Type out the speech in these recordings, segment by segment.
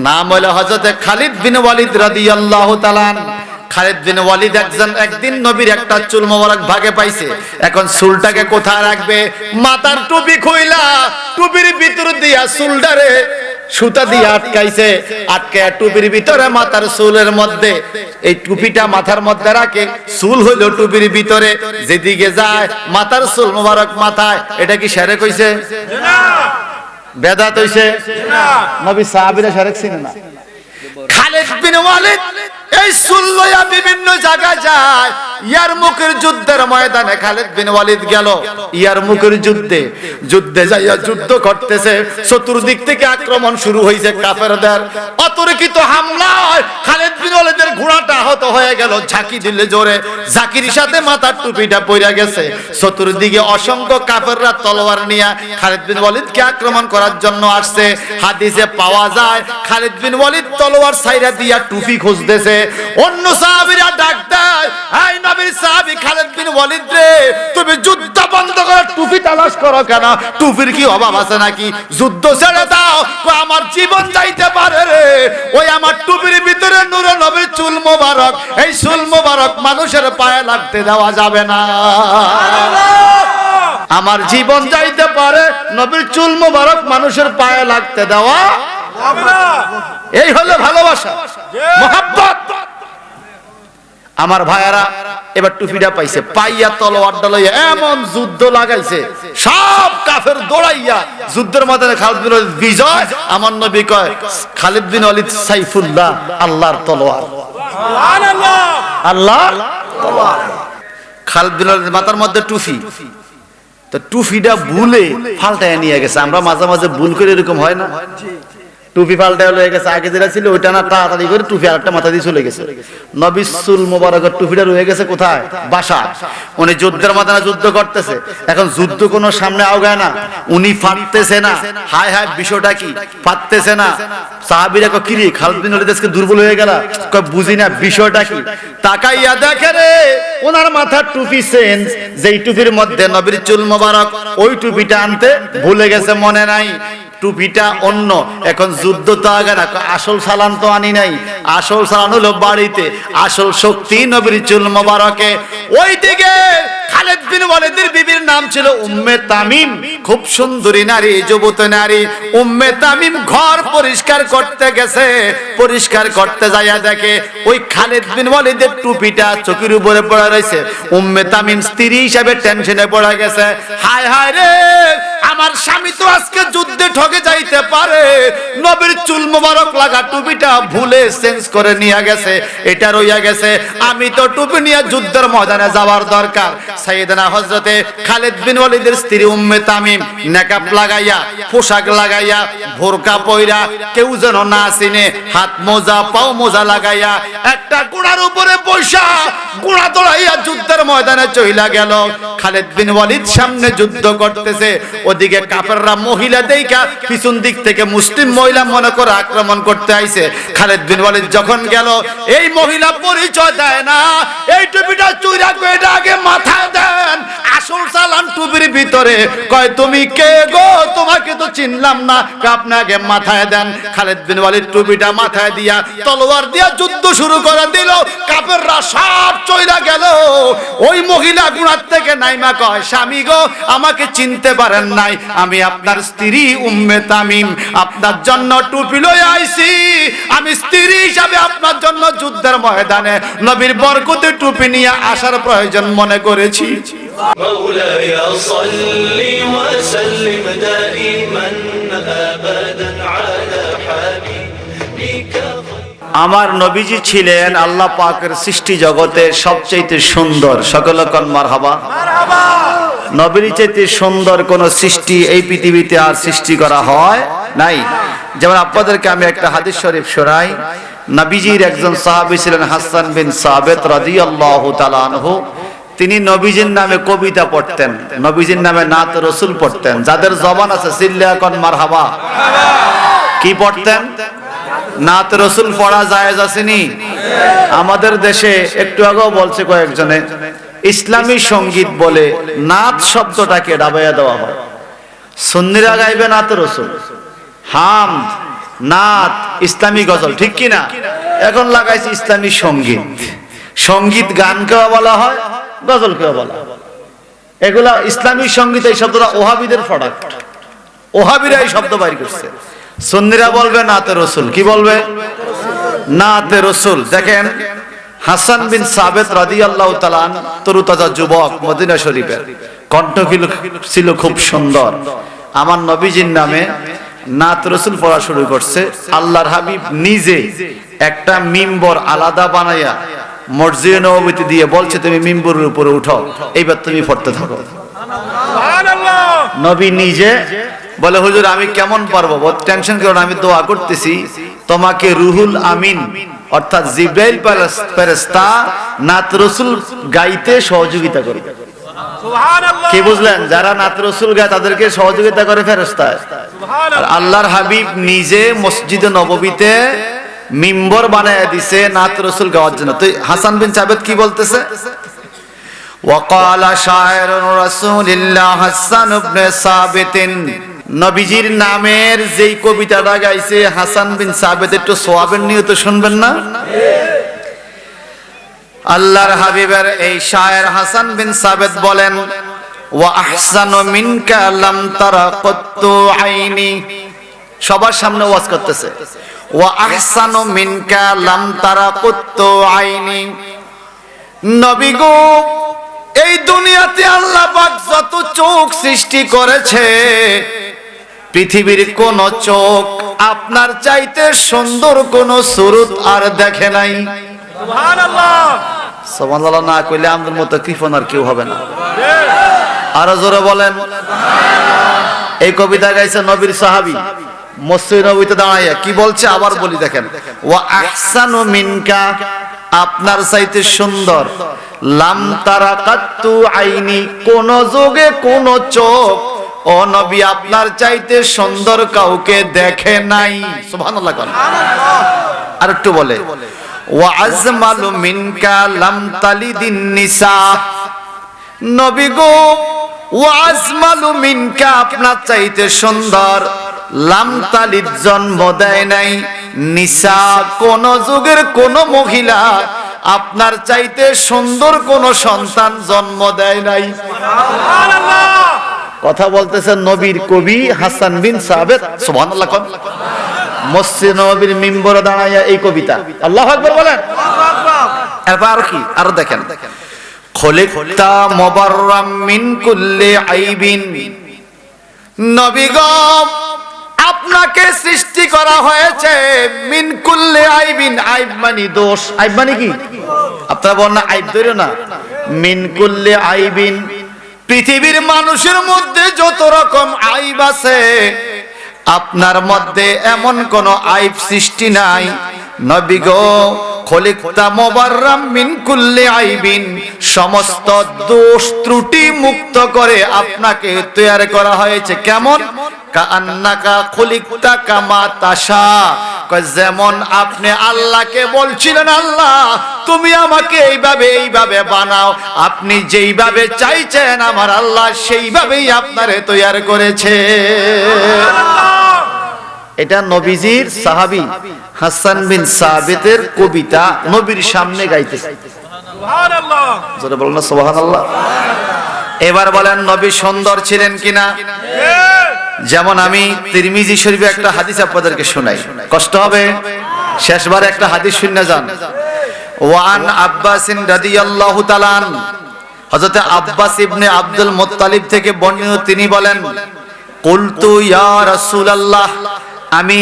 নাম হলো হযরত খালিদ বিন ওয়ালিদ রাদিয়াল্লাহু তাআলা। খালিদ বিন ওয়ালিদ একদিন নবীর একটা চুল মোবারক ভাগে পাইছে। এখন চুলটাকে কোথায় রাখবে? মাথার টুপি খুইলা টুপির ভিতর দিয়া চুলটারে সুতা দিয়ে আটকাইছে। আটকায় টুপির ভিতরে মাথার চুলের মধ্যে এই টুপিটা মাথার মধ্যে রাখে। চুল হইল টুপির ভিতরে, যেদিকে যায় মাথার চুল মোবারক মাথায়। এটা কি শিরক হইছে? না। বেদাত হইছে? না। নবী সাহাবীরা শিরক ছিলেন না। খালিদ বিন ওয়ালিদ এই চুল লইয়া বিভিন্ন জায়গায় যায়। ইয়ারমুকের যুদ্ধের ময়দানে খালিদ বিন ওয়ালিদ গেল। ইয়ারমুকের যুদ্ধে যাইয়া যুদ্ধ করতেছে। চতুর্দিক থেকে আক্রমণ শুরু হয়েছে কাফেরদের। অতর্কিত হামলায় খালিদ বিন ওয়ালিদের ঘোড়াটা আহত হয়ে গেল। ঝাঁকি দিলে জোরে, ঝাঁকির সাথে মাথার টুপিটা পড়ে গেছে। চতুর্দিকে অসংখ্য কাফেররা তলোয়ার নিয়ে খালিদ বিন ওয়ালিদকে আক্রমণ করার জন্য আসছে। হাদিসে পাওয়া যায় খালিদ বিন ওয়ালিদ তলোয়ার ছাইরা দিয়া টুপি খুঁজতেছে। অন্য সাহাবীরা ডাক দেয়, এই নবীর সাহাবী খালিদ বিন ওয়ালিদ রে, তুমি যুদ্ধ বন্ধ করে টুপি তালাশ করো কেন? টুপির কি অভাব আছে নাকি? যুদ্ধ ছেড়ে দাও। আমার জীবন যাইতে পারে রে, ওই আমার টুপির ভিতরে নূরে নবীর চুল মোবারক, এই চুল মোবারক মানুষের পায়ে লাগতে দেওয়া যাবে না। আমার জীবন যাইতে পারে, নবীর চুল মোবারক মানুষের পায়ে লাগতে দেওয়া যাবে না। এই হলো ভালোবাসা, মহব্বত। আমার ভাইয়ারা এবার টুপিটা পাইছে, পাইয়া তলোয়ারটা লইয়া এমন যুদ্ধ লাগাইছে, সব কাফের দৌড়াইয়া যুদ্ধের ময়দানে খালিদ বিন ওয়ালিদ বিজয়। আমার নবী কয় খালিদ বিন ওয়ালিদ সাইফুল্লাহ, আল্লাহর তলোয়ার, সুবহানাল্লাহ, আল্লাহর তলোয়ার। খালিদ বিন ওয়ালিদ মাথার মধ্যে টুপি, তো টুপিটা ভুলে ফালটায় নিয়ে গেছে। আমরা মাঝে মাঝে ভুল করে এরকম হয় না? টুপি পাল্টায় লয়ে গেছে, আগে যেটা ছিল ওইটা না তাড়াতাড়ি করে টুপি আরেকটা মাথা দিয়ে চলে গেছে। নবী চুল মোবারকের টুপিটা রয়ে গেছে কোথায়? বাসা। উনি যুদ্ধের ময়দানে যুদ্ধ করতেছে। এখন যুদ্ধ কোনো সামনে আগায় না, উনি ফাটতেছে না। হায় হায়, বিষয়টা কি? ফাটতেছে না। সাহাবীরা কয় কি রে, খালিদ বিন ওয়ালিদ আজকে দুর্বল হয়ে গেল? কয় বুঝি না বিষয়টা কি। তাকাইয়া দেখে রে, ওনার মাথার টুপি চেঞ্জ। যেই টুপির মধ্যে নবীর চুল মোবারক, ওই টুপিটা আনতে ভুলে গেছে, মনে নাই। টুপিটা অন্য। এখন যুদ্ধ তো আগে না, আসল সালান তো আনি নাই। আসল সালান হলো বাড়িতে, আসল শক্তি নবীর চুল মোবারকে। ওইদিকে খালিদ বিন ওয়ালিদের বিবির নাম ছিল উম্মে তামিম, খুব সুন্দরী নারী, যুবতী নারী। উম্মে তামিম ঘর পরিষ্কার করতে গেছে। পরিষ্কার করতে যাইয়া দেখে ওই খালিদ বিন ওয়ালিদের টুপিটা চোখের উপরে পড়ে রয়েছে। উম্মে তামিম স্ত্রী হিসেবে টেনশনে পড়ে গেছে। হায় হায় রে, আমার স্বামী তো আজকে যুদ্ধে ঠকে যাইতে পারে, নবীর চুল মোবারক লাগা টুপিটা ভুলে চেঞ্জ করে নিয়ে গেছে, এটা রইয়া গেছে। আমি তো টুপি নিয়ে যুদ্ধের ময়দানে যাওয়ার দরকার। সাইয়েদনা হযরতে খালিদ বিন ওয়ালিদের স্ত্রী উম্মে তামিম নেকাব লাগাইয়া, পোশাক লাগাইয়া, বোরকা পয়রা, কেউ যেন না চিনে, হাত মোজা পাও মোজা লাগাইয়া একটা ঘোড়ার উপরে বসা ঘোড়া দৌড়াইয়া যুদ্ধের ময়দানে চইলা গেল। খালিদ বিন ওয়ালিদ সামনে যুদ্ধ করতেছে, ওদিকে কাফেররা মহিলা দেইকা পিছন দিক থেকে মুসলিম মহিলা মনে করে আক্রমণ করতে আইছে। খালিদ বিন ওয়ালিদ যখন গেল, এই মহিলা পরিচয় দেয় না, এই টুপিটা চুইরা কইটা আগে মাথায় দেন। আসল সালাম টুপির ভিতরে। কয় তুমি কে গো, তোমাকে তো চিনলাম না, আপনি আগে মাথায় দেন। খালিদ বিন ওয়ালিদ টুপিটা মাথায় দিয়া তলোয়ার দিয়া যুদ্ধ শুরু করে দিল। কাফেররা সব চইলা গেল। ওই মহিলা গুণার থেকে নাইমা কয়, স্বামী গো, আমাকে চিনতে পারেন নাই, আমি আপনার স্ত্রী উম্মে তামিম, আপনার জন্য টুপি লয়ে আইছি। আমি স্ত্রী হিসাবে আপনার জন্য যুদ্ধের ময়দানে নবীর বরকতে টুপি নিয়ে আসার প্রয়োজন মনে করেছি। مولاي صل وسلم دائما أبدا على حبيبك। আমার নবীজি ছিলেন আল্লাহ পাকের সৃষ্টি জগতে সবচেয়ে সুন্দর। সকলে কোন মারহাবা। নবীর চাইতে সুন্দর কোন সৃষ্টি এই পৃথিবীতে আর সৃষ্টি করা হয় নাই। যেমন আপনাদেরকে আমি একটা হাদিস শরীফ শোনাই। নবীজির একজন সাহাবী ছিলেন হাসান বিন সাবিত রাদিয়াল্লাহু তাআলা আনহু। তিনি নবীজির নামে কবিতা পড়তেন, নবীজির নামে নাত রাসূল পড়তেন। যাদের জবান আছে চিল্লা কোন মারহাবা। কি পড়তেন? নাত রাসূল পড়া জায়েজ আসেনি? আমাদের দেশে একটু আগেও বলছে কয়েকজনে, ইসলামী সঙ্গীত বলে নাত শব্দটাকে ডাবাইয়া দেওয়া হয়। সুন্নিরা গাইবে নাত রাসূল, হামদ, নাত, ইসলামী গজল, ঠিক কি না? এখন লাগাইছে ইসলামী সঙ্গীত। সঙ্গীত গান কেউ বলা হয়, গজল কেউ বলা হয়। এগুলা ইসলামী সঙ্গীত, এই শব্দটা ওহাবিদের প্রোডাক্ট। ওহাবিরা এই শব্দ বাইর করছে। সুন্নিরা বলবে নাতে রসুল। কি বলবে? নাতে রসুল। দেখেন হাসান বিন সাবেত রাদিয়াল্লাহু তাআলা আনহু তরুতাজা যুবক, মদিনা শরীফের, কণ্ঠ ছিল খুব সুন্দর। আমার নবীজির নামে নাত রসুল পড়া শুরু করছে। আল্লাহর হাবিব নিজে একটা মিম্বর আলাদা বানাইয়া মসজিদে নববীতে দিয়ে বলছে, তুমি মিম্বরের উপরে উঠো, এইবার তুমি পড়তে থাকো। নবী নিজে বলে, হুজুর আমি কেমন পারবো? টেনশন করো না, আমি দোয়া করতেছি তোমাকে রুহুল আমিন অর্থাৎ জিব্রাইল ফেরেশতা নাত রসুল গাইতে সহযোগিতা করে। কি বুঝলেন? যারা নাত রসুল গায় তাদেরকে সহযোগিতা করে ফেরেশতা। আর আল্লাহর হাবিব নিজে মসজিদে নববীতে মিম্বর বানায় দিছে নাত রসুল গাওয়ার জন্য। তো হাসান বিন সাবেত কি বলতেছে? ওয়াকালা শায়রুর রাসূলিল্লাহ হাসান ইবনে সাবিত, নবীজির নামের যেই কবিতাটা গাইছে হাসান বিন সাবেত, একটু সওয়াবের নিয়ত শুনবেন না? আল্লাহর হাবিবের এই শায়ের হাসান বিন সাবেত বলেন, ওয়া আহসানু মিনকা লাম তারা কত্তু আইনি। সবার সামনে ওয়াজ করতেছে, ওয়া আহসানু মিনকা লাম তারা কত্তু আইনি। নবী গো, এই দুনিয়াতে আল্লাহ পাক যত চোখ সৃষ্টি করেছে, পৃথিবীর কোন চোখ আপনার চাইতে সুন্দর কোন সুরত আর দেখে নাই। সুবহানাল্লাহ। সুবহানাল্লাহ না কইলে আমাদের মতো কৃপণ আর কেউ হবে না। আরো জোরে বলেন। এই কবিতা গাইছে নবীর সাহাবী, মসজিদে নববীতে দাঁড়াইয়া কি বলছে আবার বলি, দেখেন, ওয়া আহসানু মিনকা, আপনার চাইতে সুন্দর, লাম তারাকাত্তু আইনি, কোন যুগে কোন চোখ ও নবী আপনার চাইতে সুন্দর কাউকে দেখে নাই। সুবহানাল্লাহ। আর একটু বলে, ওয়া আজমালু মিনকা লাম তালিদিন নিসা। নবী গো, ওয়া আজমালু মিনকা, আপনার চাইতে সুন্দর, লাম তালিদ, জন্ম দেয় নাই, নিসা, কোন যুগের কোন মহিলা আপনার চাইতে সুন্দর কোন সন্তান জন্ম দেয় নাই। সুবহানাল্লাহ। কথা বলতেছেন নবীর কবি হাসান বিন সাবেত। সুবহানাল্লাহ। মসজিদ নববীর মিম্বরে দাঁড়াইয়া এই কবিতা। আল্লাহু আকবার বলেন। এরপর কি? আর দেখেন, খলিকতা মুবাররাম মিন কুল্লি আইবিন। নবী গো, আপনাকে সৃষ্টি করা হয়েছে মিন কুল্লি আইবিন, আইব মানে দোষ। আইব মানে কি? আপনারা বলেন না আইব ধরে না, মিন কুল্লি আইবিন, পৃথিবীর মানুষের মধ্যে যত রকম আইব আছে আপনার মধ্যে এমন কোন আইব সৃষ্টি নাই। নবী গো, খলিকতা মুবাররাম মিন কুল্লি আইবিন, সমস্ত দোষ ত্রুটি মুক্ত করে আপনাকে তৈরি করা হয়েছে। কেমন? কাআন্নাকা খলিকতা কামা তাশা, যেমন আপনি আল্লাহকে বলছিলেন, আল্লাহ তুমি আমাকে এইভাবে এইভাবে বানাও, আপনি যেইভাবে চাইছেন আমার আল্লাহ সেইভাবেই আপনারে তৈরি করেছে। এটা নবীজির সাহাবী হাসান বিন সাবিতের কবিতা নবীর সামনে গাইতেছে। সুবহানাল্লাহ। জোরে বলেন না সুবহানাল্লাহ। এবার বলেন নবী সুন্দর ছিলেন কিনা? যেমন আমি তিরমিজি শরীফে একটা হাদিস আপনাদেরকে শোনাই, কষ্ট হবে, শেষবার একটা হাদিস শুনে যান। ওয়ান আব্বাস রাদিয়াল্লাহু তাআলা আনহু, হযরত আব্বাস ইবনে আব্দুল মুত্তালিব থেকে বর্ণিত, তিনি বলেন, কুলতু ইয়া রাসূলুল্লাহ, আমি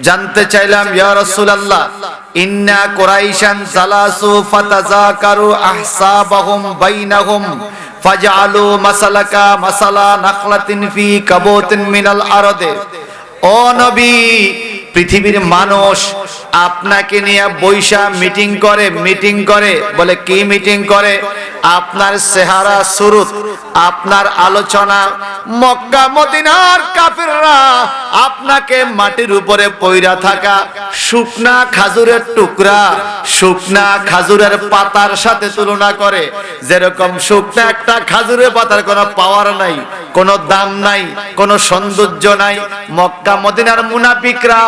জানতে চাইলাম, ইয়া রাসূলুল্লাহ, ইন্না কুরাইশান সালাসু ফাতাযাকারু আহসাবাহুম বাইনাহুম ফাজআলু মাসালাকা মাসালা নাখলাতিন ফি কাবুতিন মিনাল আরদে। ও নবী, পৃথিবীর মানুষ আপনাকে নিয়ে বৈশা মিটিং করে বলে কি মিটিং করে? আপনার চেহারা সুরত, আপনার আলোচনা, মক্কা মদিনার কাফিররা আপনাকে মাটির উপরে পইরা থাকা শুকনা খাজুরের টুকরা, শুকনা খাজুরের পাতার সাথে তুলনা করে। যেরকম শুকনা একটা খাজুরের পাতার কোনো পাওয়ার নাই, কোনো দাম নাই, কোনো সৌন্দর্য নাই, মক্কা মদিনার মুনাফিকরা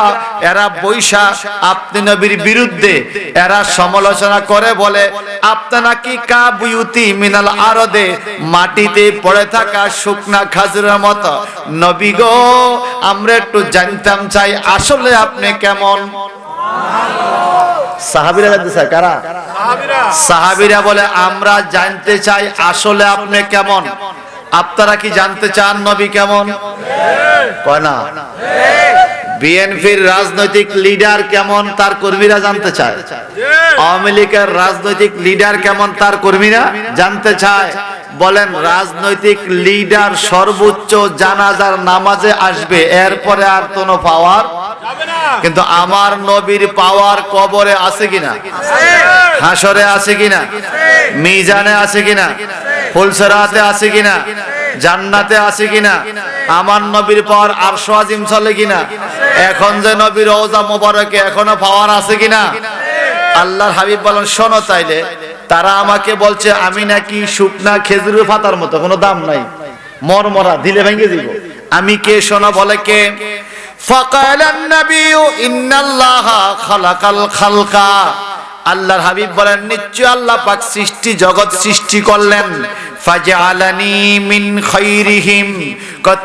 এরা বৈশা আপনি নবীর বিরুদ্ধে এরা সমালোচনা করে, বলে আপনারা কি কাবুয়ুতি মিনাল আরদে, মাটিতে পড়ে থাকা শুকনা খাজুরের মতো। নবী গো, আমরা একটু জানতাম চাই আসলে আপনি কেমন। সাহাবীরা জানতে চায়, কারা? সাহাবীরা বলে আমরা জানতে চাই আসলে আপনি কেমন। আপনারা কি জানতে চান নবী কেমন? কয় না। বিএনপির রাজনৈতিক লিডার কেমন তার কর্মীরা জানতে চায়, আওয়ামী লীগের রাজনৈতিক লিডার কেমন তার কর্মীরা জানতে চায়। বলেন রাজনৈতিক লিডার সর্বোচ্চ জানাজার নামাজে আসবে, এরপরে আর কোনো পাওয়ার, কিন্তু আমার নবীর পাওয়ার কবরে আছে কিনা, হাসরে আছে কিনা, মিজানে আছে কিনা, ফুলসরাতে আছে কিনা, জান্নাতে আছে কিনা, আমার নবীর পাওয়ার আরশ আজিম চলে কিনা, এখন যে নবীর রওজা মোবারকে এখনো পাওয়ার আছে কিনা। আল্লাহর হাবিব বলেন শোনো, তাইলে তারা আমাকে বলছে আমি নাকি শুকনা খেজুরের পাতার মতো, কোনো দাম নাই, মরমরা, দিলে ভেঙে দিব। আমি কে শোনা? বলে কে? ফাকালান নাবিয়্যু ইন্নাল্লাহা খালাকাল খালকা। আল্লাহর হাবিব বলেন নিশ্চয় আল্লাহ পাক সৃষ্টি জগৎ সৃষ্টি করলেন, ফাজআলানি মিন খাইরিহিম,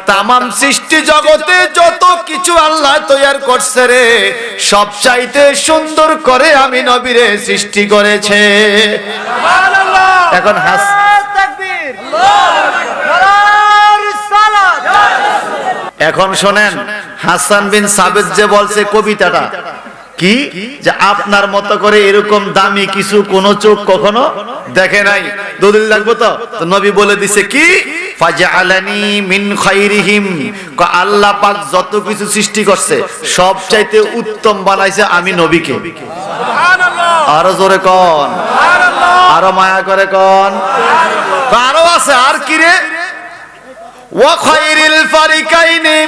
তামাম সৃষ্টি জগতে যত কিছু আল্লাহ তৈয়ার করছে রে, সবচাইতে সুন্দর করে আমি নবীরে সৃষ্টি করেছে। সুবহানাল্লাহ। এখন তাকবীর, আল্লাহু সালাত। এখন শুনেন, হাসান বিন সাবিত যে বলছে কবিতাটা কি, যে আপনার মতো করে এরকম দামি কিছু কোন চোখ কখনো দেখে নাই। দলিল লাগবে তো? নবী বলে দিছে কি, ফাজআলানি মিন খাইরিহিম, আল্লাহ পাক যত কিছু সৃষ্টি করছে সবচাইতে উত্তম বানাইছে আমি নবীকে। সুবহানাল্লাহ। আরো জোরে কোন, আরো মায়া করে কোন, আরো আছে। আর কি রে? ওয়া খাইরিল ফারিকাইনি,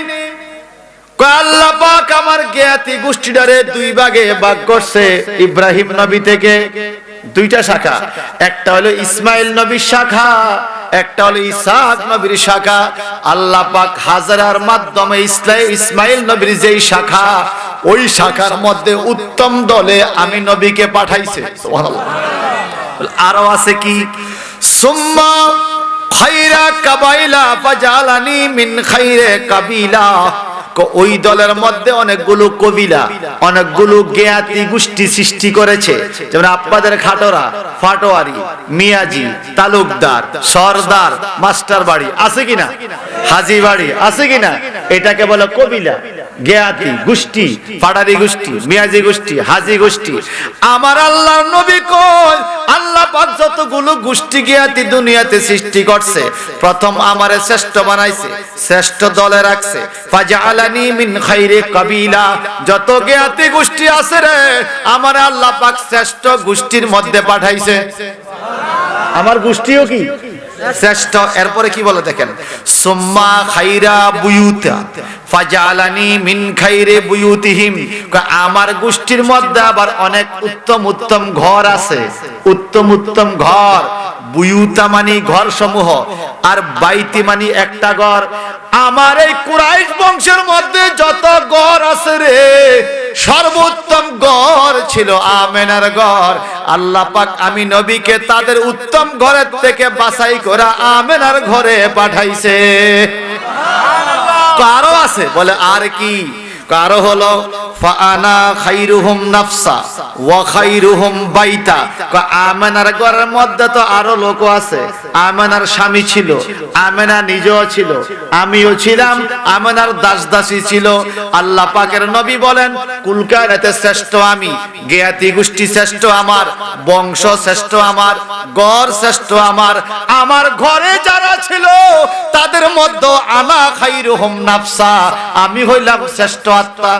আল্লাহ পাক আমার জ্ঞাতি গোষ্ঠীটারে দুই ভাগে ভাগ করছে। ইব্রাহিম নবী থেকে দুইটা শাখা, একটা হলো ইসমাইল নবীর শাখা, একটা হলো ইসহাক নবীর শাখা। আল্লাহ পাক হাজরার মাধ্যমে ইসমাইল নবীর যেই শাখা, ওই শাখার মধ্যে উত্তম দলে আমি নবীকে পাঠাইছে। সুবহানাল্লাহ। আরো আছে কি, সুম্মা খাইরা কাবাইলা ফাজালানি মিন খাইরে কাবিলা, ওই দলের মধ্যে অনেকগুলো কবিলা, অনেকগুলো জ্ঞাতি গোষ্ঠী সৃষ্টি করেছে। যেমন আপনাদের খাটোরা, ফাটোয়ারি, মিয়াজি, তালুকদার, সরদার, মাস্টার বাড়ি আছে কিনা, হাজি বাড়ি আছে কিনা, এটাকে বলে কবিলা, জ্ঞাতি গোষ্ঠী, ফাটারি গোষ্ঠী, মিয়াজি গোষ্ঠী, হাজি গোষ্ঠী। আমার আল্লাহর নবী কই, আল্লাহ পাক যতগুলো গোষ্ঠী জ্ঞাতি দুনিয়াতে সৃষ্টি করছে, প্রথম আমারে শ্রেষ্ঠ বানাইছে, শ্রেষ্ঠ দলে রাখছে। ফাজআলানি মিন খাইরি কাবিলা, যত জ্ঞাতি গোষ্ঠী আছে রে, আমার আল্লাহ পাক শ্রেষ্ঠ গোষ্ঠীর মধ্যে পাঠাইছে। আমার গোষ্ঠীও কি শ্রেষ্ঠ। এরপরে কি বলে দেখেন, সুম্মা খাইরা বুয়ুতা ফাজআলানি মিন খাইরি বুয়ুতিহিম, আমার গোষ্ঠীর মধ্যে আবার অনেক উত্তম উত্তম ঘর আছে, উত্তম উত্তম ঘর। বুয়ুতা মানে ঘর সমূহ, আর বাইতি মানে একটা ঘর। আমার এই কুরাইশ বংশের মধ্যে যত ঘর আছে রে, সর্বোত্তম ঘর ছিল আমেনার ঘর। আল্লাহ পাক আমি নবীকে তাদের উত্তম ঘরের থেকে বাছাই করে আমেনার ঘরে পাঠাইছে। কারো আছে বলে আর কি, কারো হলো ফাআনা খাইরুহুম নাফসা ওয়া খাইরুহুম বাইতা। আমেনার ঘরের মধ্যে তো আরো লোক আছে। আমেনার স্বামী ছিল, আমেনা নিজেও ছিল, আমিও ছিলাম, আমেনার দাস দাসী ছিল। আল্লাহ পাকের নবী বলেন কুলকায়নাতে শ্রেষ্ঠ আমি, জ্ঞাতি গোষ্ঠী শ্রেষ্ঠ আমার, বংশ শ্রেষ্ঠ আমার, ঘর শ্রেষ্ঠ আমার। আমার ঘরে যারা ছিল তাদের মধ্যে আনা খাইরুহুম নাফসা, আমি হইলাম শ্রেষ্ঠ আত্মা।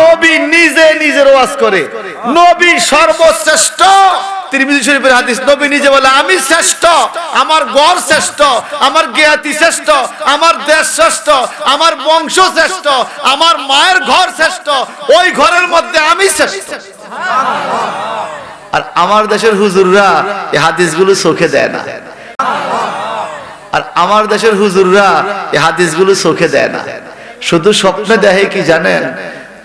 নবী নিজে নিজের ওয়াজ করে, নবী সর্বশ্রেষ্ঠ, তিরমিজি শরীফের হাদিস, নবী নিজে বলে আমি শ্রেষ্ঠ, আমার গড় শ্রেষ্ঠ, আমার জ্ঞাতি শ্রেষ্ঠ, আমার দেশ শ্রেষ্ঠ, আমার বংশ শ্রেষ্ঠ, আমার মায়ের ঘর শ্রেষ্ঠ, ওই ঘরের মধ্যে আমি শ্রেষ্ঠ। আর আমার দেশের হুজুররা এই হাদিসগুলো চোখে দেয় না, আর আমার দেশের হুজুররা এই হাদিসগুলো চোখে দেয় না, শুধু স্বপ্নে দেখে কি জানেন,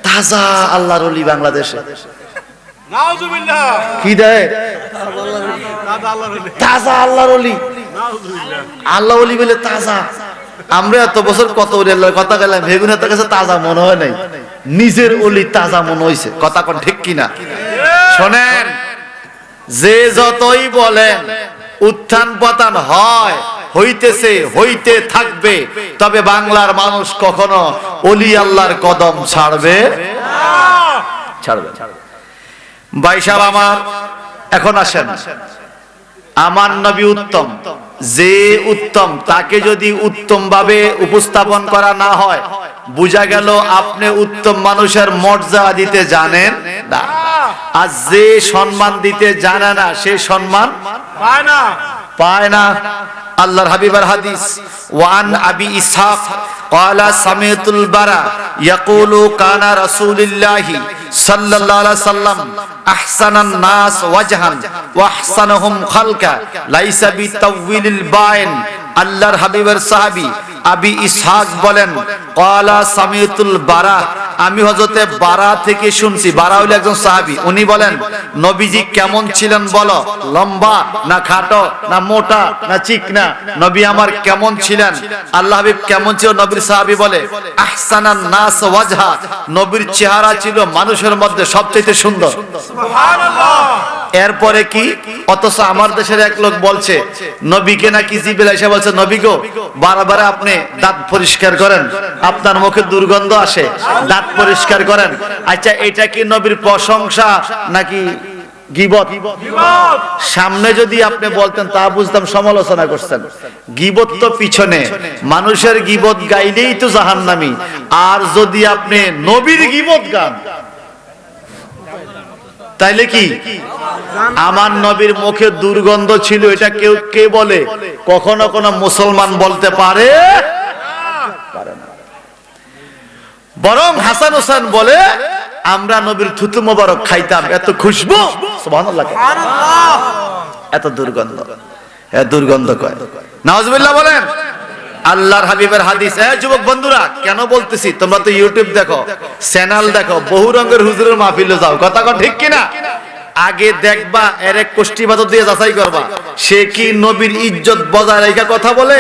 তাজা আল্লাহর ওলি বাংলাদেশে কি দেয়, তাজা আল্লাহর ওলি, আল্লাহ ওলি বলে তাজা। আমরা এত বছর কত ওলি আল্লাহর কথা গেলাম, বেগুনের কাছে তাজা মনে হয় নাই, নিজের ওলি তাজা মনে হয়েছে। কথা কোন ঠিক কিনা? শোনেন, যে যতই বলেন উত্থান পতন হয়, হইতেছে, হইতে থাকবে, তবে বাংলার মানুষ কখনো ওলি আল্লাহর কদম ছাড়বে ছাড়বে। ভাই সাহেব আমার, এখন আসেন, আমার নবী উত্তম, যে উত্তম তাকে যদি উত্তম ভাবে উপস্থাপন করা না হয়, বুঝা গেল আপনি উত্তম মানুষের মর্যাদা দিতে জানেন না। আর যে সম্মান দিতে জানে না, সে সম্মান পায় না। আল্লাহর হাবিবের হাদিস, ওয়ান আবি ইসহাক قال سمعت البراء يقول كان رسول الله صلى الله عليه وسلم احسن الناس وجها واحسنهم خلقا ليس بطويل البائن। আল্লাহর হাবিবের সাহাবী আবি ইসহাক বলেন, ক্বালা সামিতুল বারা, আমি হযরতে বারা থেকে শুনছি। বারা হলো একজন সাহাবী। উনি বলেন, নবীজি কেমন ছিলেন বলো, লম্বা না খাটো না মোটা না চিকনা, নবী আমার কেমন ছিলেন? আল্লাহ হাবিব কেমন ছিল? নবীর সাহাবী বলে, আহসানান নাস ওয়াজহা, নবীর চেহারা ছিল মানুষের মধ্যে সবচেয়ে সুন্দর। সুবহানাল্লাহ। এরপরে কি? অথচ আমার দেশের এক লোক বলছে, নবীকে নাকি জিবরিল এসে বলছে, নবী গো, বারবার আপনি দাঁত পরিষ্কার করেন, আপনার মুখে দুর্গন্ধ আসে, দাঁত পরিষ্কার করেন। আচ্ছা, এটা কি নবীর প্রশংসা নাকি গীবত? সামনে যদি আপনি বলতেন তা বুঝতাম সমালোচনা করছেন। গীবত তো পিছনে, মানুষের গীবত গাইলেই তো জাহান্নামী। আর যদি আপনি নবীর গীবত গান, তাইলে কি? আমার নবীর মুখে দুর্গন্ধ ছিল, এটা কেউ কে বলে? কখনো কোন মুসলমান বলতে পারে না। বরং হাসান হোসেন বলে, আমরা নবীর থুতু মোবারক খাইতাম, এত খুশবু, সুবহানাল্লাহ, এত দুর্গন্ধ, দুর্গন্ধ কয়, নাউজুবিল্লাহ বলেন। আল্লাহর হাবিবের হাদিস। যুবক বন্ধুরা, কেন বলতেছি, তোমরা তো ইউটিউব দেখো, চ্যানেল দেখো, বহু রঙের হুজুরের মাহফিলে যাও, কথা কন ঠিক কিনা? আগে দেখবা, এর এক কোষ্ঠীবাদক দিয়ে যাচাই করবা, সে কি নবীর ইজ্জত বজায় রেখে কথা বলে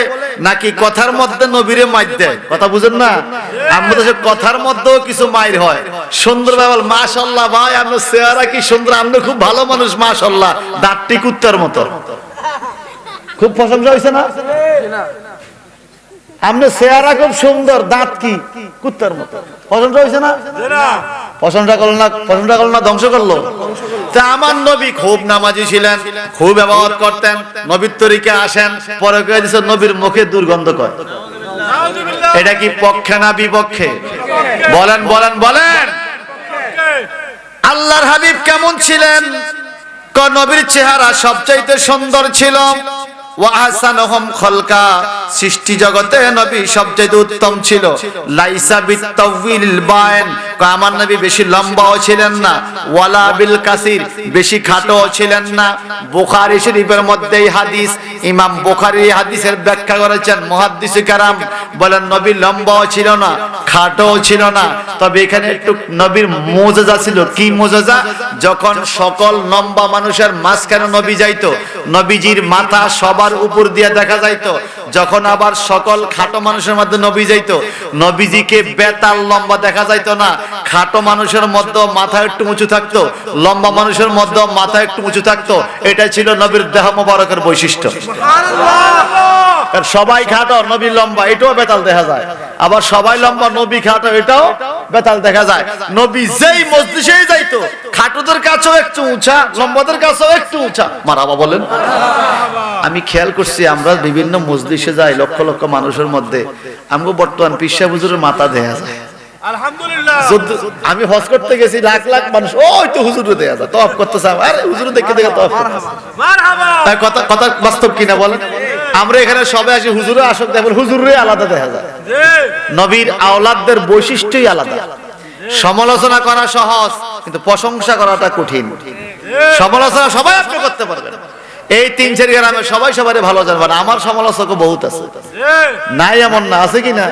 নাকি কথার মধ্যে নবীরে মাইর দেয়। কথা বুঝেন না? আমাদের দেশে কথার মধ্যেও কিছু মাইর হয়। সুন্দর বাবা, মাশাআল্লাহ ভাই, আপনার চেহারা কি সুন্দর, আপনি খুব ভালো মানুষ, মাশাআল্লাহ, দাঁতটি কুত্তার মতো। খুব প্রশংসা হয়েছে না? আপনার চেহারা খুব সুন্দর, দাঁত কি কুত্তার মতো। প্রশংসা হয়েছে না? প্রশংসা করলো না? প্রশংসা করলো না, ধ্বংস করলো। তা আমার নবী খুব নামাজি ছিলেন, খুব ইবাদত করতেন, নবীর তরিকে আসেন, পরে কয়ে দিয়েছে নবীর মুখে দুর্গন্ধ কয়। এটা কি পক্ষে না বিপক্ষে? বলেন বলেন বলেন। আল্লাহর হাবিব কেমন ছিলেন? নবীর চেহারা সবচাইতে সুন্দর ছিল। ওয়াহসানহুম খলকা, সৃষ্টি জগতে নবী সবচেয়ে উত্তম ছিল। লাইসা বিতাউইল বায়ন, আমার নবী বেশি লম্বাও ছিলেন না, ওয়ালা বিল কাসির, বেশি খাটোও ছিলেন না। বুখারী শরীফের মধ্যে এই হাদিস, ইমাম বুখারী হাদিসের ব্যাখ্যা করেছেন মুহাদ্দিসে কেরাম, বলেন নবী লম্বাও ছিল না, খাটোও ছিল না, তবে এখানে একটু নবীর মুজিজা ছিল। কি মুজিজা? যখন সকল লম্বা মানুষের মাঝখানে নবী যাইতো, নবীজির মাথা সবার উপর দিয়ে দেখা যাইতো। যখন আবার সকল খাটো মানুষের মধ্যে নবী যাইতো, নবীজিকে বেতাল লম্বা দেখা যাইতো না। খাটো মানুষের মধ্যে মাথা একটু উঁচু থাকতো, লম্বা মানুষের মধ্যে মাথা একটু উঁচু থাকতো। এটা ছিল নবীর দেহ মোবারকের বৈশিষ্ট্য। সবাই খাটো, নবী লম্বা, এটাও বেতাল দেখা যায়। আবার সবাই লম্বা, নবী খাটো, এটাও বেতাল দেখা যায়। নবী যেই মজলিসেই যাইতো, খাটোদের কাছেও একটু উঁচা, লম্বাদের কাছেও একটু উঁচা। মারহাবা বলেন। আমি খেয়াল করছি, আমরা বিভিন্ন মজলিসে যাই, লক্ষ লক্ষ মানুষের মধ্যে, আমগো বর্তমান পীর সাহেব হুজুরের মাথা দেখা যায়। আলহামদুলিল্লাহ। আমি হজ করতে গেছি, লাখ লাখ মানুষ ওই তো হুজুরে দেয়া যায় তওয়াফ করতেছে, আরে হুজুরে দেখে দেখে তওয়াফ করতেছে। মারহাবা। তাই কথা কথা বাস্তব কিনা বলেন? আমরা এখানে সবাই আসি হুজুরে আসক দেখেন, হুজুরে আলাদা দেখা যায়। জি নবীর আওলাদদের বৈশিষ্ট্যই আলাদা। সমালোচনা করা সহজ, কিন্তু প্রশংসা করাটা কঠিন। সমালোচনা সবাই আপনি করতে পারবেন, এই 3-4 গ্রামে সবাই সবারই ভালো জানবেন। আমার সমালোচকও বহুত আছে, নাই এমন না, আছে কিনা?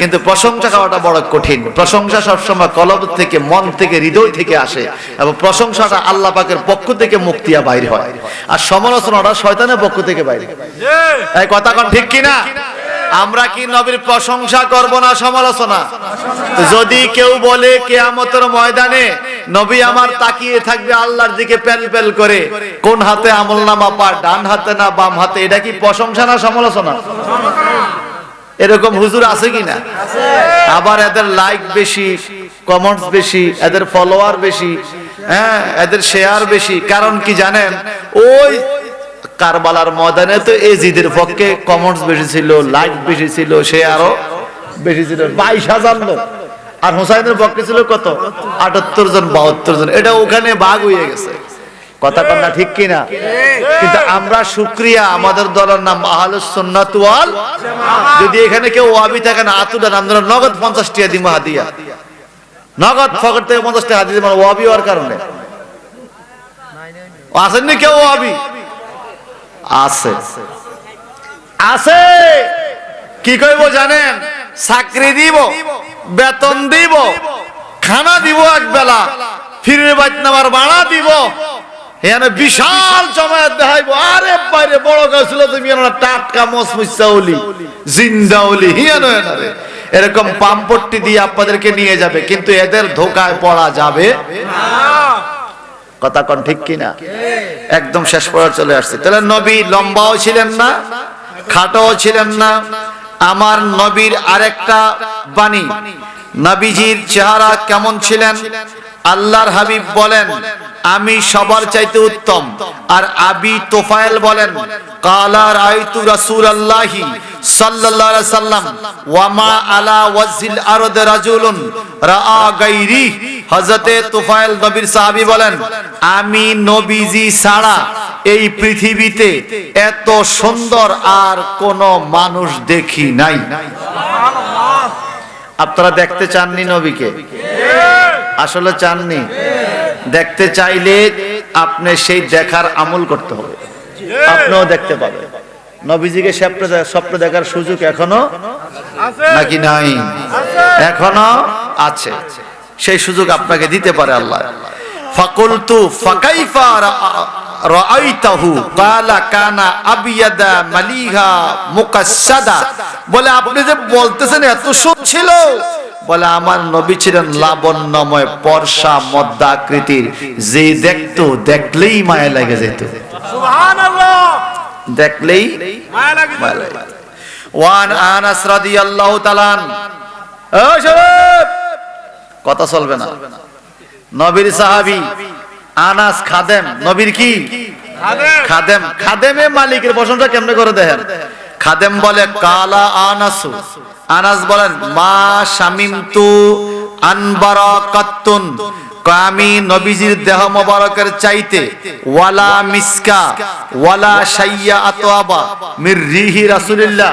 কিন্তু প্রশংসা করাটা বড় কঠিন। প্রশংসা সবসময় কলব থেকে, মন থেকে, হৃদয় থেকে আসে, এবং প্রশংসাটা আল্লাহ পাকের পক্ষ থেকে মুক্তিয়া বাইর হয়, আর সমালোচনাটা শয়তানের পক্ষ থেকে বাইরে। এই কথা কোন ঠিক কিনা? আমরা কি নবীর প্রশংসা করব না সমালোচনা? যদি কেউ বলে কিয়ামতের ময়দানে নবী আমার তাকিয়ে থাকবে আল্লাহর দিকে পেল পেল করে, কোন হাতে আমলনামা পার, ডান হাতে না বাম হাতে, এটা কি প্রশংসা না সমালোচনা? এরকম হুজুর আছে কিনা? আবার এদের লাইক বেশি, কমেন্টস বেশি, এদের ফলোয়ার বেশি, হ্যাঁ এদের শেয়ার বেশি। কারণ কি জানেন? ওই কারবালার ময়দানে তো এজিদের পক্ষে কমেন্টস বেশি ছিল, লাইক বেশি ছিল, শেয়ারও বেশি ছিল, 22,000 লোক। আর হুসাইনের পক্ষে ছিল কত? 78 জন 72 জন। এটা ওখানে ভাগ হয়ে গেছে। কথা কন্যা ঠিক কিনা? কিন্তু আমরা শুকরিয়া, আমাদের দলের নাম আহলুস সুন্নাত ওয়াল জামাআহ। যদি এখানে কেউ ওয়াবি থাকে না, আতুডা নাম ধরে নগদ 50 টাকা দিমু হাদিয়া, নগদ পকেট থেকে 50 টাকা হাদিয়া, মানে ওয়াবি হওয়ার কারণে। আসেন না কেউ ওয়াবি? আছে, আছে। কি কইব জানেন? চাকরি দিব, বেতন দিব, খানা দিব, এক বেলা ফিরে বাইত নামার ভাড়া দিব, এখানে বিশাল জমায়েত দেখাইবো। আরে বাইরে বড় গাছিল তুমি টাটকা মসমুসা ওলি, জিন্দা ওলি, হিয়ানো এনারে এরকম পাম্পট্টি দিয়ে আপনাদেরকে নিয়ে যাবে, কিন্তু এদের ধোকায় পড়া যাবে না। কথা কোন ঠিক কিনা? একদম শেষ পর্যায়ে চলে আসছে। তাহলে নবী লম্বাও ছিলেন না, খাটোও ছিলেন না। আমার নবীর আরেকটা বাণী, নবীজির চেহারা কেমন ছিলেন? আল্লাহর হাবিব বলেন আমি সবার চাইতে উত্তম। আর আবি তোফায়েল বলেন কালা রাআইতু রাসূলুল্লাহি সাল্লাল্লাহু আলাইহি সাল্লাম ওয়া মা আলা ওয়াজিল আরদ রাজুলুন রাআ গায়রি। হযরতে তোফায়েল নবীর সাহাবী বলেন আমি নবীজি ছাড়া এই পৃথিবীতে এত সুন্দর আর কোন মানুষ দেখি নাই। আপনারা দেখতে চাননি নবীকে? আসলে চাননি? দেখতে চাইলে আপনি সেই দেখার আমল করতে হবে, আপনিও দেখতে পাবেন। নবীজিকে স্বপ্ন দেখার সুযোগ এখনো নাকি নাই? এখনো আছে। সেই সুযোগ আপনাকে দিতে পারে আল্লাহ। ফাকুলতু ফাকাইফা রাআইতাহু ক্বালা কানা আবিয়াদা মালিহা মুকাসসাদা। বলে আপনি যে বলতেছেন এত সুন্দর ছিল, বলে আমার নবী ছিলেন লাবণ্যময়, পরশা মধ্যাকৃতির, যে দেখতো দেখলেই মায়া লাগে যেত। সুবহানাল্লাহ। দেখলেই মায়া লাগে। ওয়ান আনাস রাদিয়াল্লাহু তাআলা ও শাবাব, কথা চলবে না। নবীর সাহাবী আনাস খাদেম, নবীর কি খাদেম। খাদেমে মালিকের প্রশংসা কেমনে করে দেখেন? খাদেম বলে কালা আনাসু, আনাস বলেন মা শামিমতু আনবারাকাতুন, আমি নবীজির দেহ মোবারকের চাইতে ওয়ালা মিসকা ওয়ালা শাইয়া আতওয়াবা মির রিহি রাসূলুল্লাহ,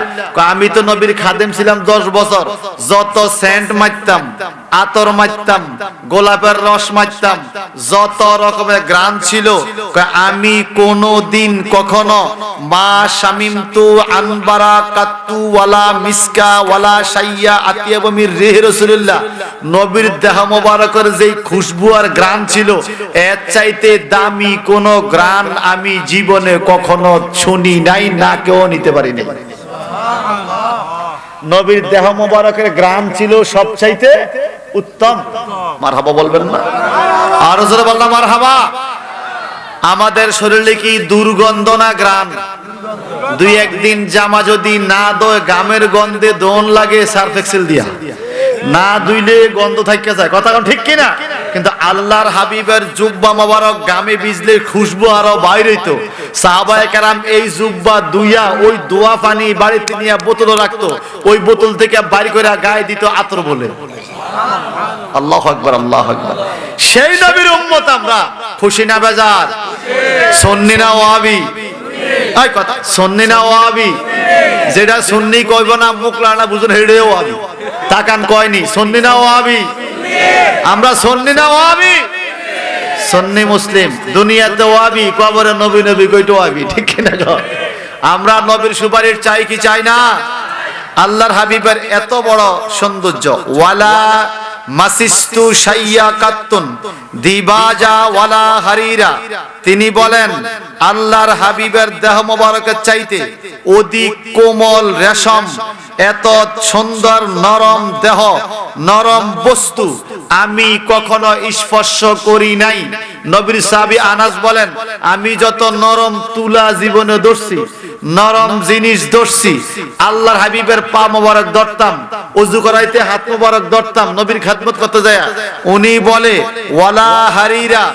আমি তো নবীর খাদেম ছিলাম 10 বছর, যত সেন্ট মারতাম, আতর মারতাম, গোলাপের রস মারতাম, যত রকমের গ্রান ছিল, আমি কোনদিন কখনো মা শামিমতু আনবারাকাতু ওয়ালা মিসকা ওয়ালা শাইয়া আতিয়াবা মির রিহি রাসূলুল্লাহ, নবীর দেহ মোবারকের যেই খুশবু আর গ্রান ছিল, এর চাইতে দামি কোন গ্রান আমি জীবনে কখনো শুনি নাই, না কেউ নিতে পারি নাই। নবীর দেহ মোবারকের গ্রান ছিল সবচাইতে উত্তম। মারহাবা বলবেন না? আরো জোরে বললাম মারহাবা। আমাদের শরীরে কি দুর্গন্ধ না গ্রান? দুই একদিন জামা যদি না দোয়, গামের গন্ধে দোন লাগে সার্ফ এক্সেল দিয়া, না ধুইলে গন্ধ থাইকে যায়। কথা ঠিক কিনা? কিন্তু আল্লাহর হাবিবের জুব্বা মোবারক গামে ভিজলে খুশবু আরো বাইরে হইতো। সাহাবায়ে কেরাম এই জুব্বা দুইয়া ওই দোয়া পানি বাড়িতে নিয়ে বোতলে রাখতো, ওই বোতল থেকে বাড়ি করে গায়ে দিত আতর বলে। আল্লাহু আকবার, আল্লাহু আকবার। সেই নবীর উম্মত আমরা, খুশি না বেজার? সুন্নি না ওয়াহাবি? এই কথা, সুন্নি না ওয়াহাবি? যেটা সুন্নি কইব না, মুখ লানা বুঝুন হেড়েও ওয়াহাবি। তাকান কয়নি, সুন্নি না ওয়াহাবি? আমরা সুন্নি না ওয়াহাবি? সুন্নি মুসলিম। দুনিয়াতে ওয়াহাবি, কবরে নবী নবী কইতো ওয়াহাবি, ঠিক কি না? আমরা নবীর সুপারিশ চাই কি চাই না? আল্লাহর হাবিবের এত বড় সৌন্দর্য, ওয়ালা মাসিস্তু শাইয়াকাতুন দিবাজা ওয়ালা হারিরা। তিনি বলেন আল্লাহর হাবিবের দেহ মোবারকের চাইতে অধিক কোমল রেশম, এত সুন্দর নরম দেহ, নরম বস্তু আমি কখনো স্পর্শ করি নাই। নবীর সাহাবী আনাস বলেন, আমি যত নরম তুলা জীবনে ধরছি, নরম জিনিস ধরছি, আল্লাহর হাবিবের পা মোবারক ধরতাম, ওযু করাইতে হাত মোবারক ধরতাম নবীর খেদমত করতে যায়। উনি বলে ওয়ালা হারিরা